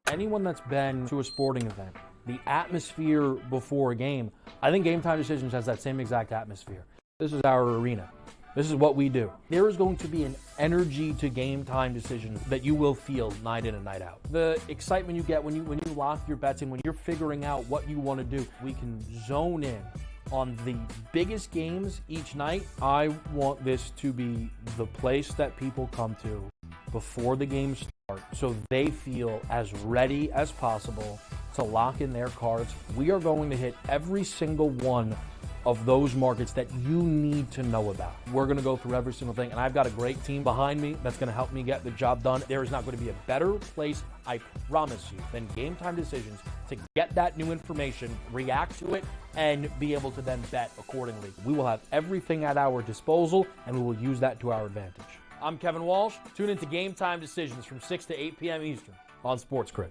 Anyone that's been to a sporting event, the atmosphere before a game, I think Game Time Decisions has that same exact atmosphere. This is our arena. This is what we do. There is going to be an energy to game time decisions that you will feel night in and night out. The excitement you get when you lock your bets in, when you're figuring out what you want to do, we can zone in on the biggest games each night. I want this to be the place that people come to before the games start so they feel as ready as possible to lock in their cards. We are going to hit every single one of those markets that you need to know about. We're going to go through every single thing, and I've got a great team behind me that's going to help me get the job done. There is not going to be a better place, I promise you, than Game Time Decisions to get that new information, react to it, and be able to then bet accordingly. We will have everything at our disposal, and we will use that to our advantage. I'm Kevin Walsh. Tune into Game Time Decisions from 6 to 8 p.m. Eastern on SportsGrid.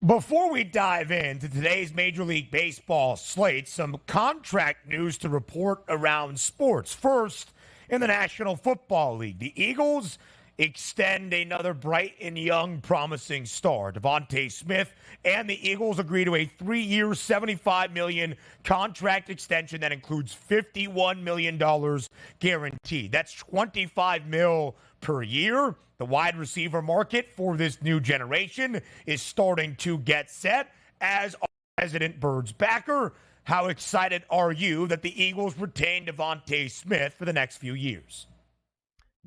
Before we dive into today's Major League Baseball slate, some contract news to report around sports. First, in the National Football League, the Eagles extend another bright and young promising star. Devontae Smith and the Eagles agree to a 3-year, $75 million contract extension that includes $51 million guaranteed. That's $25 million per year. The wide receiver market for this new generation is starting to get set, as our President Bird's backer. How excited are you that the Eagles retain Devontae Smith for the next few years?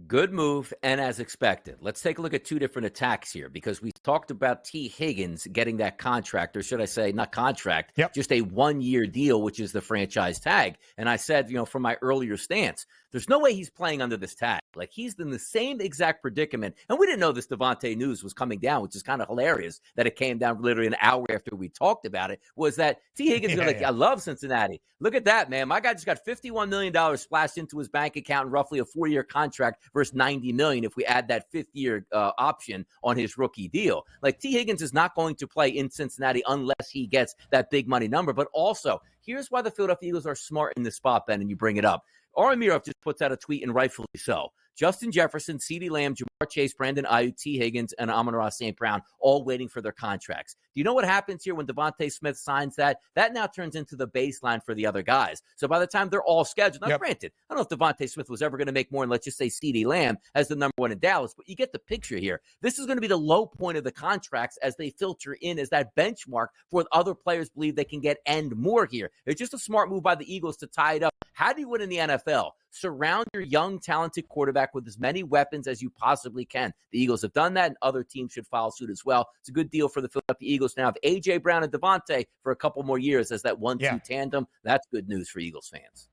Good move, and as expected. Let's take a look at two different attacks here, because we talked about T. Higgins getting that contract, or should I say not contract, just a 1-year deal, which is the franchise tag. And I said, from my earlier stance, there's no way he's playing under this tag. Like, he's in the same exact predicament. And we didn't know this Devontae news was coming down, which is kind of hilarious that it came down literally an hour after we talked about it, was that T. Higgins was like, I love Cincinnati. Look at that, man. My guy just got $51 million splashed into his bank account in roughly a 4-year contract versus $90 million if we add that 5th-year option on his rookie deal. Like, T. Higgins is not going to play in Cincinnati unless he gets that big money number. But also, here's why the Philadelphia Eagles are smart in this spot, Ben, and you bring it up. Aramiro just puts out a tweet, and rightfully so. Justin Jefferson, CeeDee Lamb, Jamar Chase, Brandon Ayuk, T. Higgins, and Amon-Ra St. Brown all waiting for their contracts. Do you know what happens here when Devontae Smith signs that? That now turns into the baseline for the other guys. So by the time they're all scheduled, now granted, I don't know if Devontae Smith was ever going to make more than, let's just say, CeeDee Lamb as the number one in Dallas, but you get the picture here. This is going to be the low point of the contracts as they filter in as that benchmark for what other players believe they can get and more here. It's just a smart move by the Eagles to tie it up. How do you win in the NFL? Surround your young, talented quarterback with as many weapons as you possibly can. The Eagles have done that, and other teams should follow suit as well. It's a good deal for the Philadelphia Eagles now have A.J. Brown and Devontae for a couple more years as that 1-2 tandem. That's good news for Eagles fans.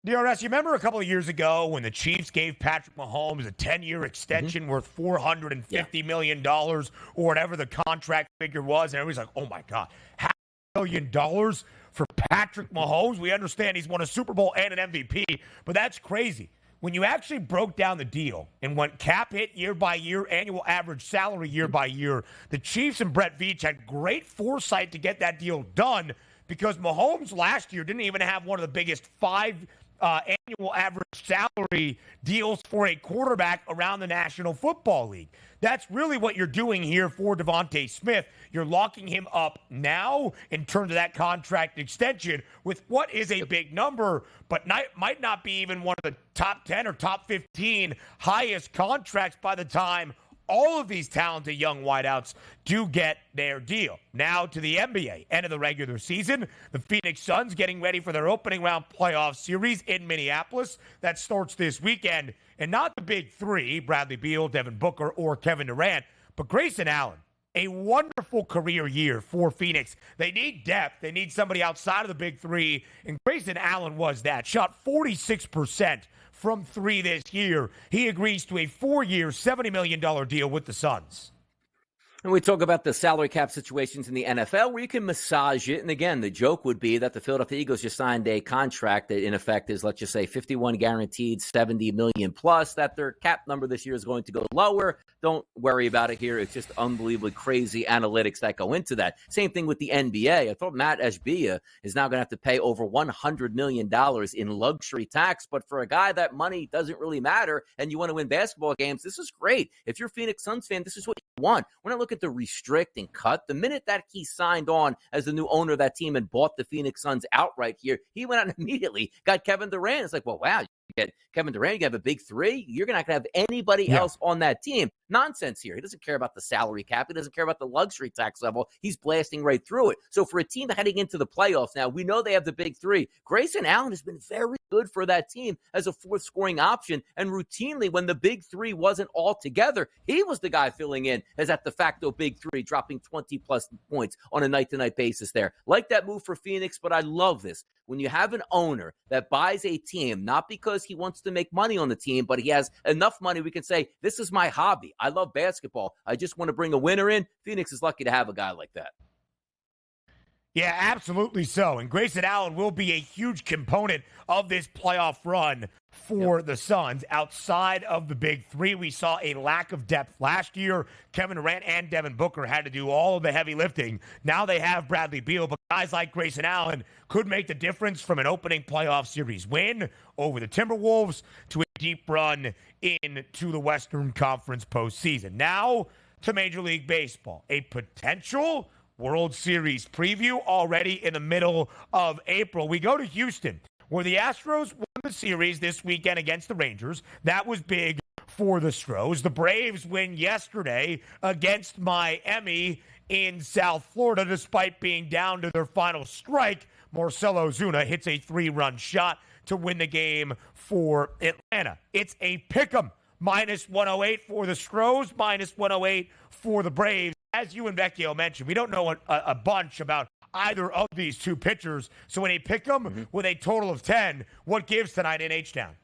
DRS, you remember a couple of years ago when the Chiefs gave Patrick Mahomes a 10-year extension worth $450 million or whatever the contract figure was, and everybody's like, oh, my God, $500 million for Patrick Mahomes? We understand he's won a Super Bowl and an MVP, but that's crazy. When you actually broke down the deal and went cap hit year by year, annual average salary year by year, the Chiefs and Brett Veach had great foresight to get that deal done, because Mahomes last year didn't even have one of the biggest 5 annual average salary deals for a quarterback around the National Football League. That's really what you're doing here for Devontae Smith. You're locking him up now in terms of that contract extension with what is a big number, but might not be even one of the top 10 or top 15 highest contracts by the time all of these talented young wideouts do get their deal. Now to the NBA. End of the regular season. The Phoenix Suns getting ready for their opening round playoff series in Minneapolis. That starts this weekend. And not the big three, Bradley Beal, Devin Booker, or Kevin Durant, but Grayson Allen. A wonderful career year for Phoenix. They need depth. They need somebody outside of the big three. And Grayson Allen was that. Shot 46% from 3 this year. He agrees to a 4-year, $70 million deal with the Suns. And we talk about the salary cap situations in the NFL where you can massage it. And again, the joke would be that the Philadelphia Eagles just signed a contract that in effect is, let's just say, 51 guaranteed, 70 million plus, that their cap number this year is going to go lower. Don't worry about it here. It's just unbelievably crazy analytics that go into that. Same thing with the NBA. I thought Matt Ashbia is now going to have to pay over $100 million in luxury tax. But for a guy that money doesn't really matter and you want to win basketball games, this is great. If you're a Phoenix Suns fan, this is what you want. We're not looking at the restrict and cut. The minute that he signed on as the new owner of that team and bought the Phoenix Suns outright here, he went out and immediately got Kevin Durant. It's like, well, wow, you get Kevin Durant, you have a big three. You're not going to have anybody else on that team. Nonsense here. He doesn't care about the salary cap. He doesn't care about the luxury tax level. He's blasting right through it. So for a team heading into the playoffs now, we know they have the big three. Grayson Allen has been very good for that team as a fourth scoring option. And routinely, when the big three wasn't all together, he was the guy filling in as that de facto big three, dropping 20-plus points on a night-to-night basis there. Like that move for Phoenix, but I love this. When you have an owner that buys a team, not because he wants to make money on the team, but he has enough money we can say, this is my hobby. I love basketball. I just want to bring a winner in. Phoenix is lucky to have a guy like that. Yeah, absolutely so. And Grayson Allen will be a huge component of this playoff run for the Suns. Outside of the big three, we saw a lack of depth last year. Kevin Durant and Devin Booker had to do all of the heavy lifting. Now they have Bradley Beal, but guys like Grayson Allen could make the difference from an opening playoff series win over the Timberwolves to a deep run into the Western Conference postseason. Now to Major League Baseball. A potential World Series preview already in the middle of April. We go to Houston, where the Astros won the series this weekend against the Rangers. That was big for the Stros. The Braves win yesterday against Miami in South Florida, despite being down to their final strike. Marcell Ozuna hits a 3-run shot to win the game for Atlanta. It's a pick'em. -108 for the Stros, -108 for the Braves. As you and Vecchio mentioned, we don't know a bunch about either of these two pitchers. So when they pick them with a total of 10, what gives tonight in H-Town?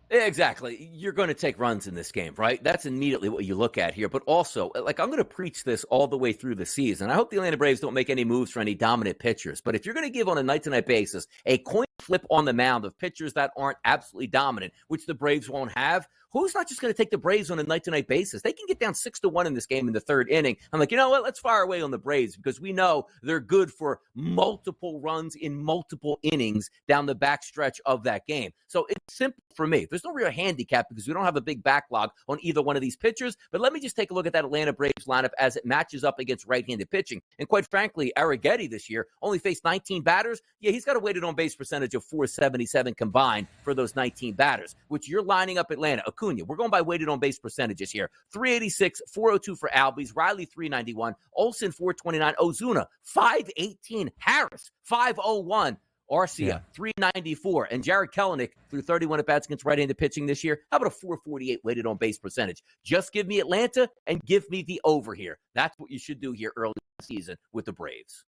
Exactly. You're going to take runs in this game, right? That's immediately what you look at here. But also, like, I'm going to preach this all the way through the season. I hope the Atlanta Braves don't make any moves for any dominant pitchers. But if you're going to give on a night-to-night basis a coin flip on the mound of pitchers that aren't absolutely dominant, which the Braves won't have, who's not just going to take the Braves on a night-to-night basis? They can get down 6-1 in this game in the third inning. I'm like, you know what? Let's fire away on the Braves because we know they're good for multiple runs in multiple innings down the backstretch of that game. So it's simple for me. There's no real handicap because we don't have a big backlog on either one of these pitchers. But let me just take a look at that Atlanta Braves lineup as it matches up against right-handed pitching. And quite frankly, Arrighetti this year only faced 19 batters. Yeah, he's got a weighted on-base percentage of .477 combined for those 19 batters, which you're lining up Atlanta. Acuna, we're going by weighted on-base percentages here. 386, 402 for Albies, Riley 391, Olsen 429, Ozuna 518, Harris 501, Arcia 394, and Jared Kelenic through 31 at-bats against right-handed pitching this year. How about a 448 weighted on-base percentage? Just give me Atlanta and give me the over here. That's what you should do here early in the season with the Braves.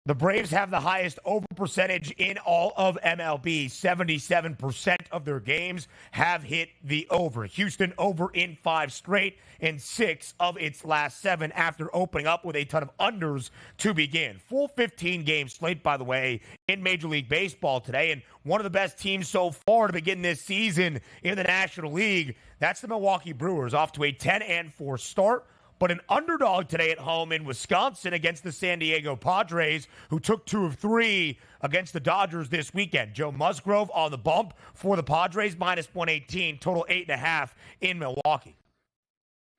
The Braves have the highest over percentage in all of MLB. 77% of their games have hit the over. Houston over in 5 straight and 6 of its last 7 after opening up with a ton of unders to begin. Full 15-game slate, by the way, in Major League Baseball today. And one of the best teams so far to begin this season in the National League, that's the Milwaukee Brewers, off to a 10-4 start. But an underdog today at home in Wisconsin against the San Diego Padres, who took 2 of 3 against the Dodgers this weekend. Joe Musgrove on the bump for the Padres, -118, total 8.5 in Milwaukee.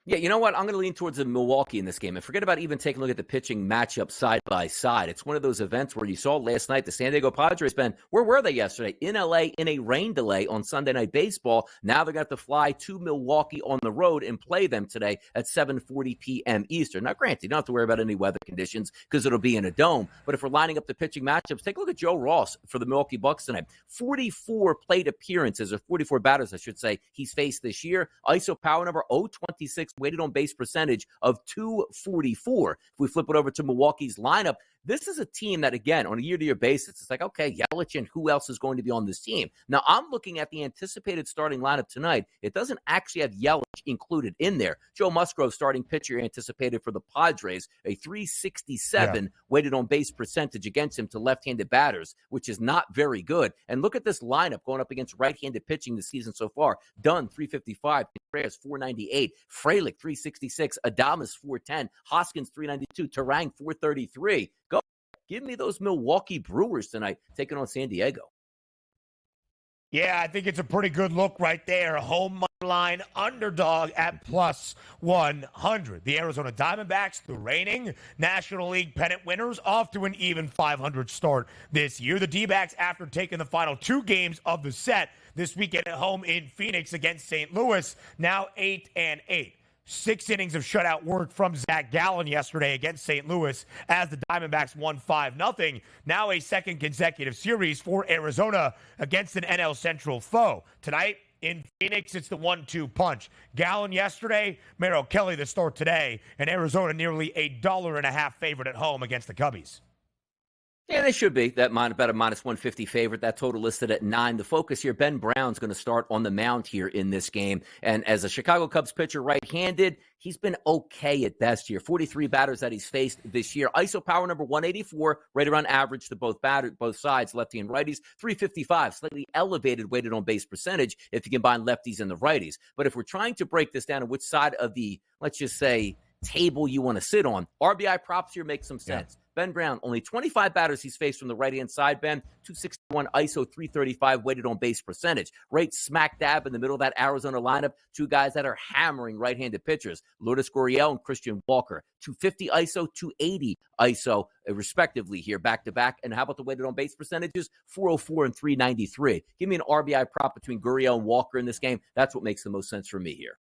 Yeah, you know what? I'm going to lean towards the Milwaukee in this game. And forget about even taking a look at the pitching matchup side by side. It's one of those events where you saw last night the San Diego Padres, Ben, where were they yesterday? In L.A. in a rain delay on Sunday Night Baseball. Now they're going to have to fly to Milwaukee on the road and play them today at 7:40 p.m. Eastern. Now, granted, you don't have to worry about any weather conditions because it'll be in a dome. But if we're lining up the pitching matchups, take a look at Joe Ross for the Milwaukee Bucks tonight. 44 plate appearances, or 44 batters, I should say, he's faced this year. ISO power number 026 weighted on base percentage of 244. If we flip it over to Milwaukee's lineup, this is a team that, again, on a year-to-year basis, it's like, okay, Yelich and who else is going to be on this team? Now, I'm looking at the anticipated starting lineup tonight. It doesn't actually have Yelich included in there. Joe Musgrove, starting pitcher, anticipated for the Padres, a 367 weighted on base percentage against him to left-handed batters, which is not very good. And look at this lineup going up against right-handed pitching this season so far. Dunn, 355. Contreras, 498. Frelick, 366. Adames, 410. Hoskins, 392. Terang, 433. Go. Give me those Milwaukee Brewers tonight taking on San Diego. Yeah, I think it's a pretty good look right there. Home money line underdog at plus 100. The Arizona Diamondbacks, the reigning National League pennant winners, off to an even 500 start this year. The D-backs, after taking the final 2 games of the set this weekend at home in Phoenix against St. Louis, now 8-8. 6 innings of shutout work from Zach Gallen yesterday against St. Louis as the Diamondbacks won 5-0. Now a second consecutive series for Arizona against an NL Central foe. Tonight in Phoenix, it's the 1-2 punch. Gallen yesterday, Merrill Kelly the start today, and Arizona nearly $1.50 favorite at home against the Cubbies. Yeah, they should be. About a minus 150 favorite. That total listed at 9. The focus here, Ben Brown's going to start on the mound here in this game. And as a Chicago Cubs pitcher, right-handed, he's been okay at best here. 43 batters that he's faced this year. ISO power number 184, right around average to both sides, lefty and righties. 355, slightly elevated weighted on base percentage if you combine lefties and the righties. But if we're trying to break this down to which side of the, let's just say, table you want to sit on, RBI props here make some sense. Yeah. Ben Brown, only 25 batters he's faced from the right-hand side, Ben. 261 ISO, 335 weighted on base percentage. Right smack dab in the middle of that Arizona lineup, 2 guys that are hammering right-handed pitchers, Lourdes Gurriel and Christian Walker. 250 ISO, 280 ISO, respectively here, back-to-back. And how about the weighted on base percentages? 404 and 393. Give me an RBI prop between Gurriel and Walker in this game. That's what makes the most sense for me here.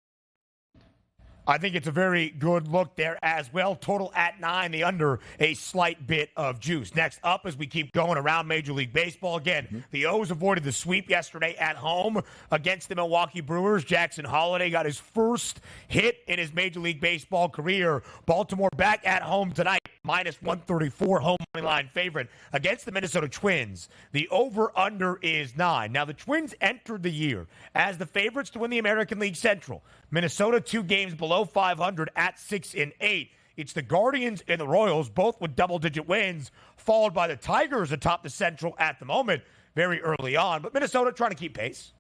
I think it's a very good look there as well. Total at 9, the under a slight bit of juice. Next up, as we keep going around Major League Baseball, again, the O's avoided the sweep yesterday at home against the Milwaukee Brewers. Jackson Holliday got his first hit in his Major League Baseball career. Baltimore back at home tonight, minus 134 home money line favorite against the Minnesota Twins. The over-under is 9. Now, the Twins entered the year as the favorites to win the American League Central. Minnesota 2 games below 500 at 6-8. It's the Guardians and the Royals, both with double-digit wins, followed by the Tigers atop the Central at the moment, very early on. But Minnesota trying to keep pace.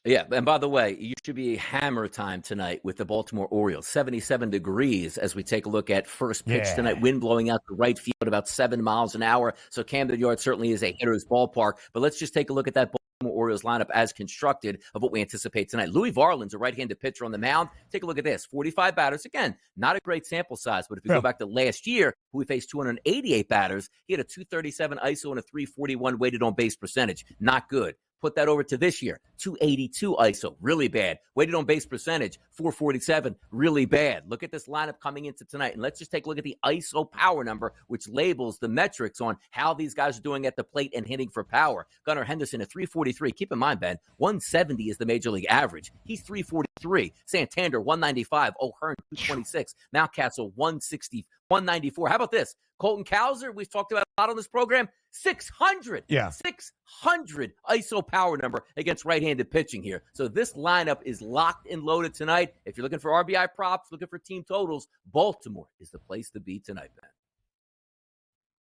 Yeah, and by the way, you should be hammer time tonight with the Baltimore Orioles. 77 degrees as we take a look at first pitch tonight. Wind blowing out to right field about 7 miles an hour. So Camden Yards certainly is a hitter's ballpark. But let's just take a look at that Orioles lineup as constructed of what we anticipate tonight. Louis Varland's a right-handed pitcher on the mound. Take a look at this. 45 batters. Again, not a great sample size, but if you go back to last year, who we faced 288 batters, he had a 237 ISO and a 341 weighted on base percentage. Not good. Put that over to this year, 282 ISO, really bad. Weighted on base percentage, 447, really bad. Look at this lineup coming into tonight, and let's just take a look at the ISO power number, which labels the metrics on how these guys are doing at the plate and hitting for power. Gunnar Henderson at 343. Keep in mind, Ben, 170 is the major league average. He's 343. Santander, 195. O'Hearn, 226. Mountcastle, 160. 194. How about this? Colton Cowser, we've talked about a lot on this program, 600. Yeah. 600 ISO power number against right-handed pitching here. So this lineup is locked and loaded tonight. If you're looking for RBI props, looking for team totals, Baltimore is the place to be tonight, Ben.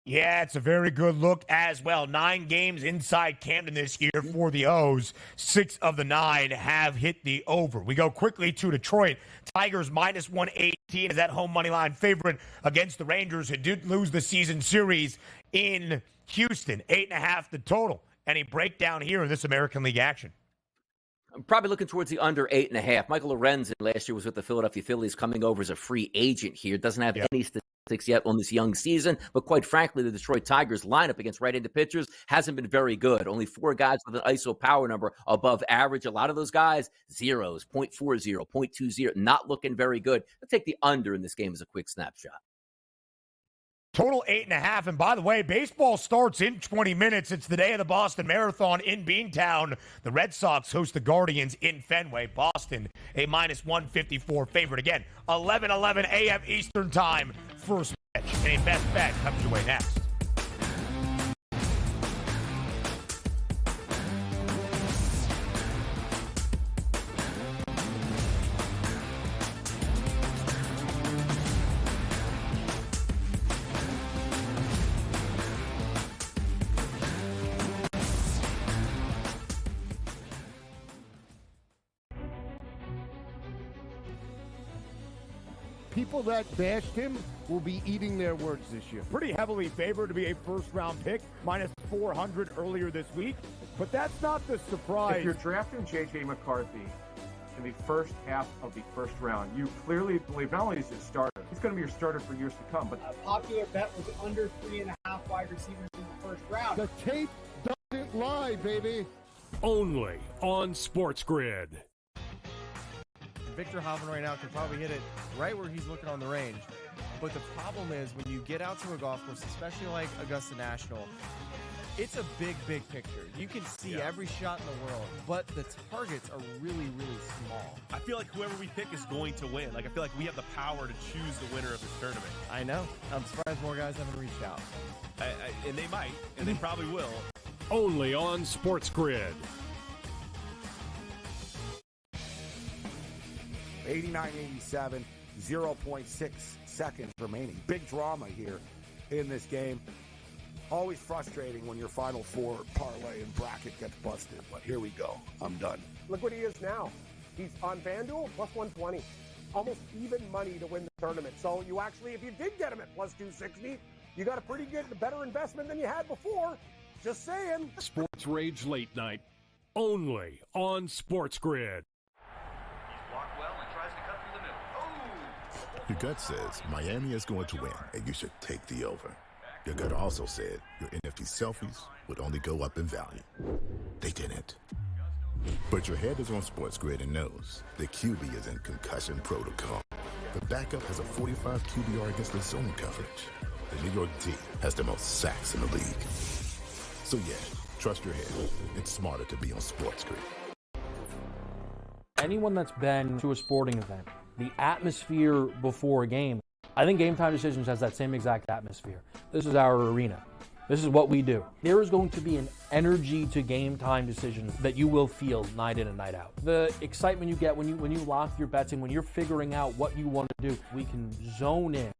Yeah, it's a very good look as well. 9 games inside Camden this year for the O's. 6 of the 9 have hit the over. We go quickly to Detroit. Tigers minus 118 is that home money line favorite against the Rangers, who did lose the season series in Houston. 8.5 the total. Any breakdown here in this American League action? I'm probably looking towards the under 8.5. Michael Lorenzen last year was with the Philadelphia Phillies, coming over as a free agent here. Doesn't have any statistics yet on this young season, but quite frankly, the Detroit Tigers lineup against right-handed pitchers hasn't been very good. Only 4 guys with an ISO power number above average. A lot of those guys, zeros, 0.40, 0.20, not looking very good. Let's take the under in this game as a quick snapshot. Total 8.5. And by the way, baseball starts in 20 minutes. It's the day of the Boston Marathon in Beantown. The Red Sox host the Guardians in Fenway. Boston, a -154 favorite. Again, 11:11 a.m. Eastern time. First pitch. And a best bet comes your way next. People that bashed him will be eating their words this year. Pretty heavily favored to be a first-round pick, -400 earlier this week. But that's not the surprise. If you're drafting J.J. McCarthy in the first half of the first round, you clearly believe not only is he a starter, he's going to be your starter for years to come. But a popular bet was under 3.5 wide receivers in the first round. The tape doesn't lie, baby. Only on SportsGrid. Victor Hovland right now can probably hit it right where he's looking on the range. But the problem is when you get out to a golf course, especially like Augusta National, it's a big, big picture. You can see every shot in the world, but the targets are really, really small. I feel like whoever we pick is going to win. Like I feel like we have the power to choose the winner of this tournament. I know. I'm surprised more guys haven't reached out. And they might, and they probably will. Only on SportsGrid. 89-87, 0.6 seconds remaining. Big drama here in this game. Always frustrating when your Final Four parlay and bracket gets busted, but here we go. I'm done. Look what he is now. He's on FanDuel, +120. Almost even money to win the tournament. So you actually, if you did get him at +260, you got a pretty good, better investment than you had before. Just saying. Sports Rage Late Night. Only on SportsGrid. Your gut says Miami is going to win, and you should take the over. Your gut also said your NFT selfies would only go up in value. They didn't. But your head is on SportsGrid and knows the QB is in concussion protocol. The backup has a 45 QBR against the zone coverage. The New York D has the most sacks in the league. So yeah, trust your head. It's smarter to be on SportsGrid. Anyone that's been to a sporting event, the atmosphere before a game, I think Game Time Decisions has that same exact atmosphere. This is our arena. This is what we do. There is going to be an energy to Game Time Decisions that you will feel night in and night out. The excitement you get when you lock your bets in, when you're figuring out what you want to do, we can zone in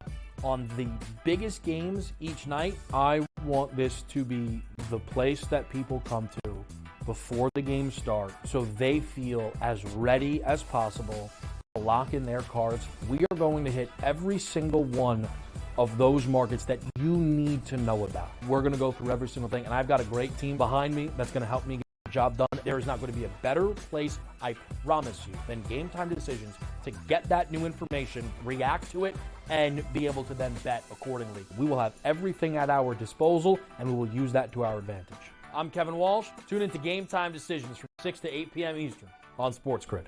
on the biggest games each night. I want this to be the place that people come to before the games start so they feel as ready as possible to lock in their cards. We are going to hit every single one of those markets that you need to know about. We're going to go through every single thing, and I've got a great team behind me that's going to help me get the job done. There is not going to be a better place, I promise you, than Game Time Decisions to get that new information, react to it, and be able to then bet accordingly. We will have everything at our disposal, and we will use that to our advantage. I'm Kevin Walsh. Tune into Game Time Decisions from 6 to 8 p.m. Eastern on SportsGrid.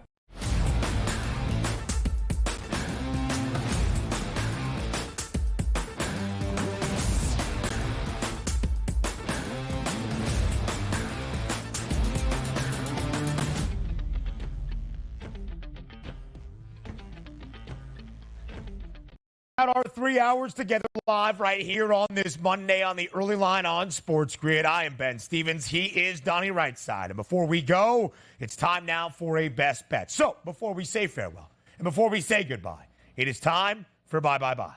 Our 3 hours together live right here on this Monday on the early line on SportsGrid. I am Ben Stevens. He is Donnie Rightside. And before we go, it's time now for a best bet. So before we say farewell and before we say goodbye, it is time for bye, bye, bye.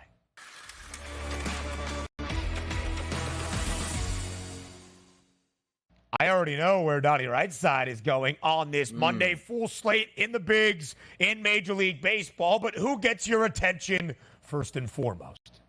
I already know where Donnie Rightside is going on this Monday. Full slate in the bigs in Major League Baseball. But who gets your attention first and foremost?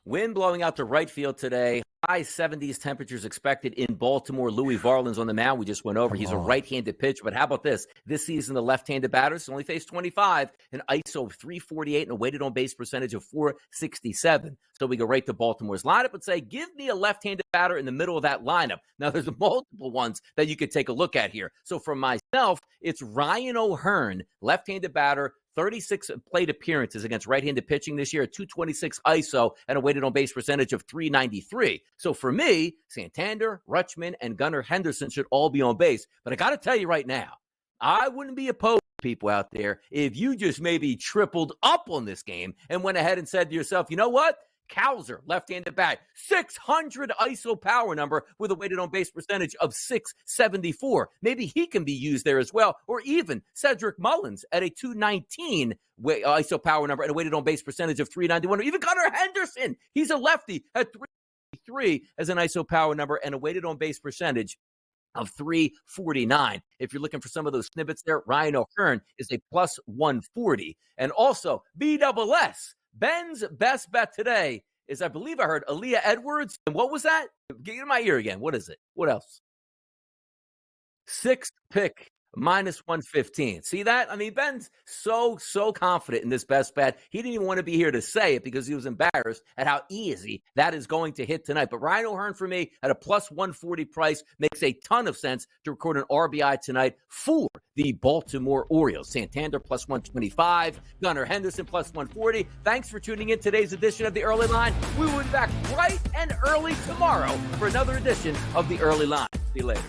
Wind blowing out to right field today. High 70s temperatures expected in Baltimore. Louis Varland's on the mound. We just went over. He's a right-handed pitcher. But how about this? This season, the left-handed batters only faced 25, an ISO of 348, and a weighted on-base percentage of 467. So we go right to Baltimore's lineup and say, give me a left-handed batter in the middle of that lineup. Now, there's multiple ones that you could take a look at here. So for myself, it's Ryan O'Hearn, left-handed batter, 36 plate appearances against right-handed pitching this year, 226 ISO, and a weighted on-base percentage of 393. So for me, Santander, Rutschman, and Gunnar Henderson should all be on base. But I got to tell you right now, I wouldn't be opposed, people out there, if you just maybe tripled up on this game and went ahead and said to yourself, you know what? Cowser, left-handed bat, 600 ISO power number with a weighted on-base percentage of 674. Maybe he can be used there as well. Or even Cedric Mullins at a 219 ISO power number and a weighted on-base percentage of 391. Or even Gunnar Henderson, he's a lefty at 3 as an ISO power number and a weighted on-base percentage of 349. If you're looking for some of those snippets there, Ryan O'Hearn is a plus 140. And also, BSS. Ben's best bet today is, I believe I heard, Aaliyah Edwards. And what was that? Get in my ear again. What is it? What else? Sixth pick, minus 115. See that? I mean, Ben's so confident in this best bet. He didn't even want to be here to say it because he was embarrassed at how easy that is going to hit tonight. But Ryan O'Hearn for me at a plus 140 price makes a ton of sense to record an RBI tonight for the Baltimore Orioles. Santander plus 125, Gunnar Henderson plus 140. Thanks for tuning in today's edition of The Early Line. We will be back bright and early tomorrow for another edition of The Early Line. See you later.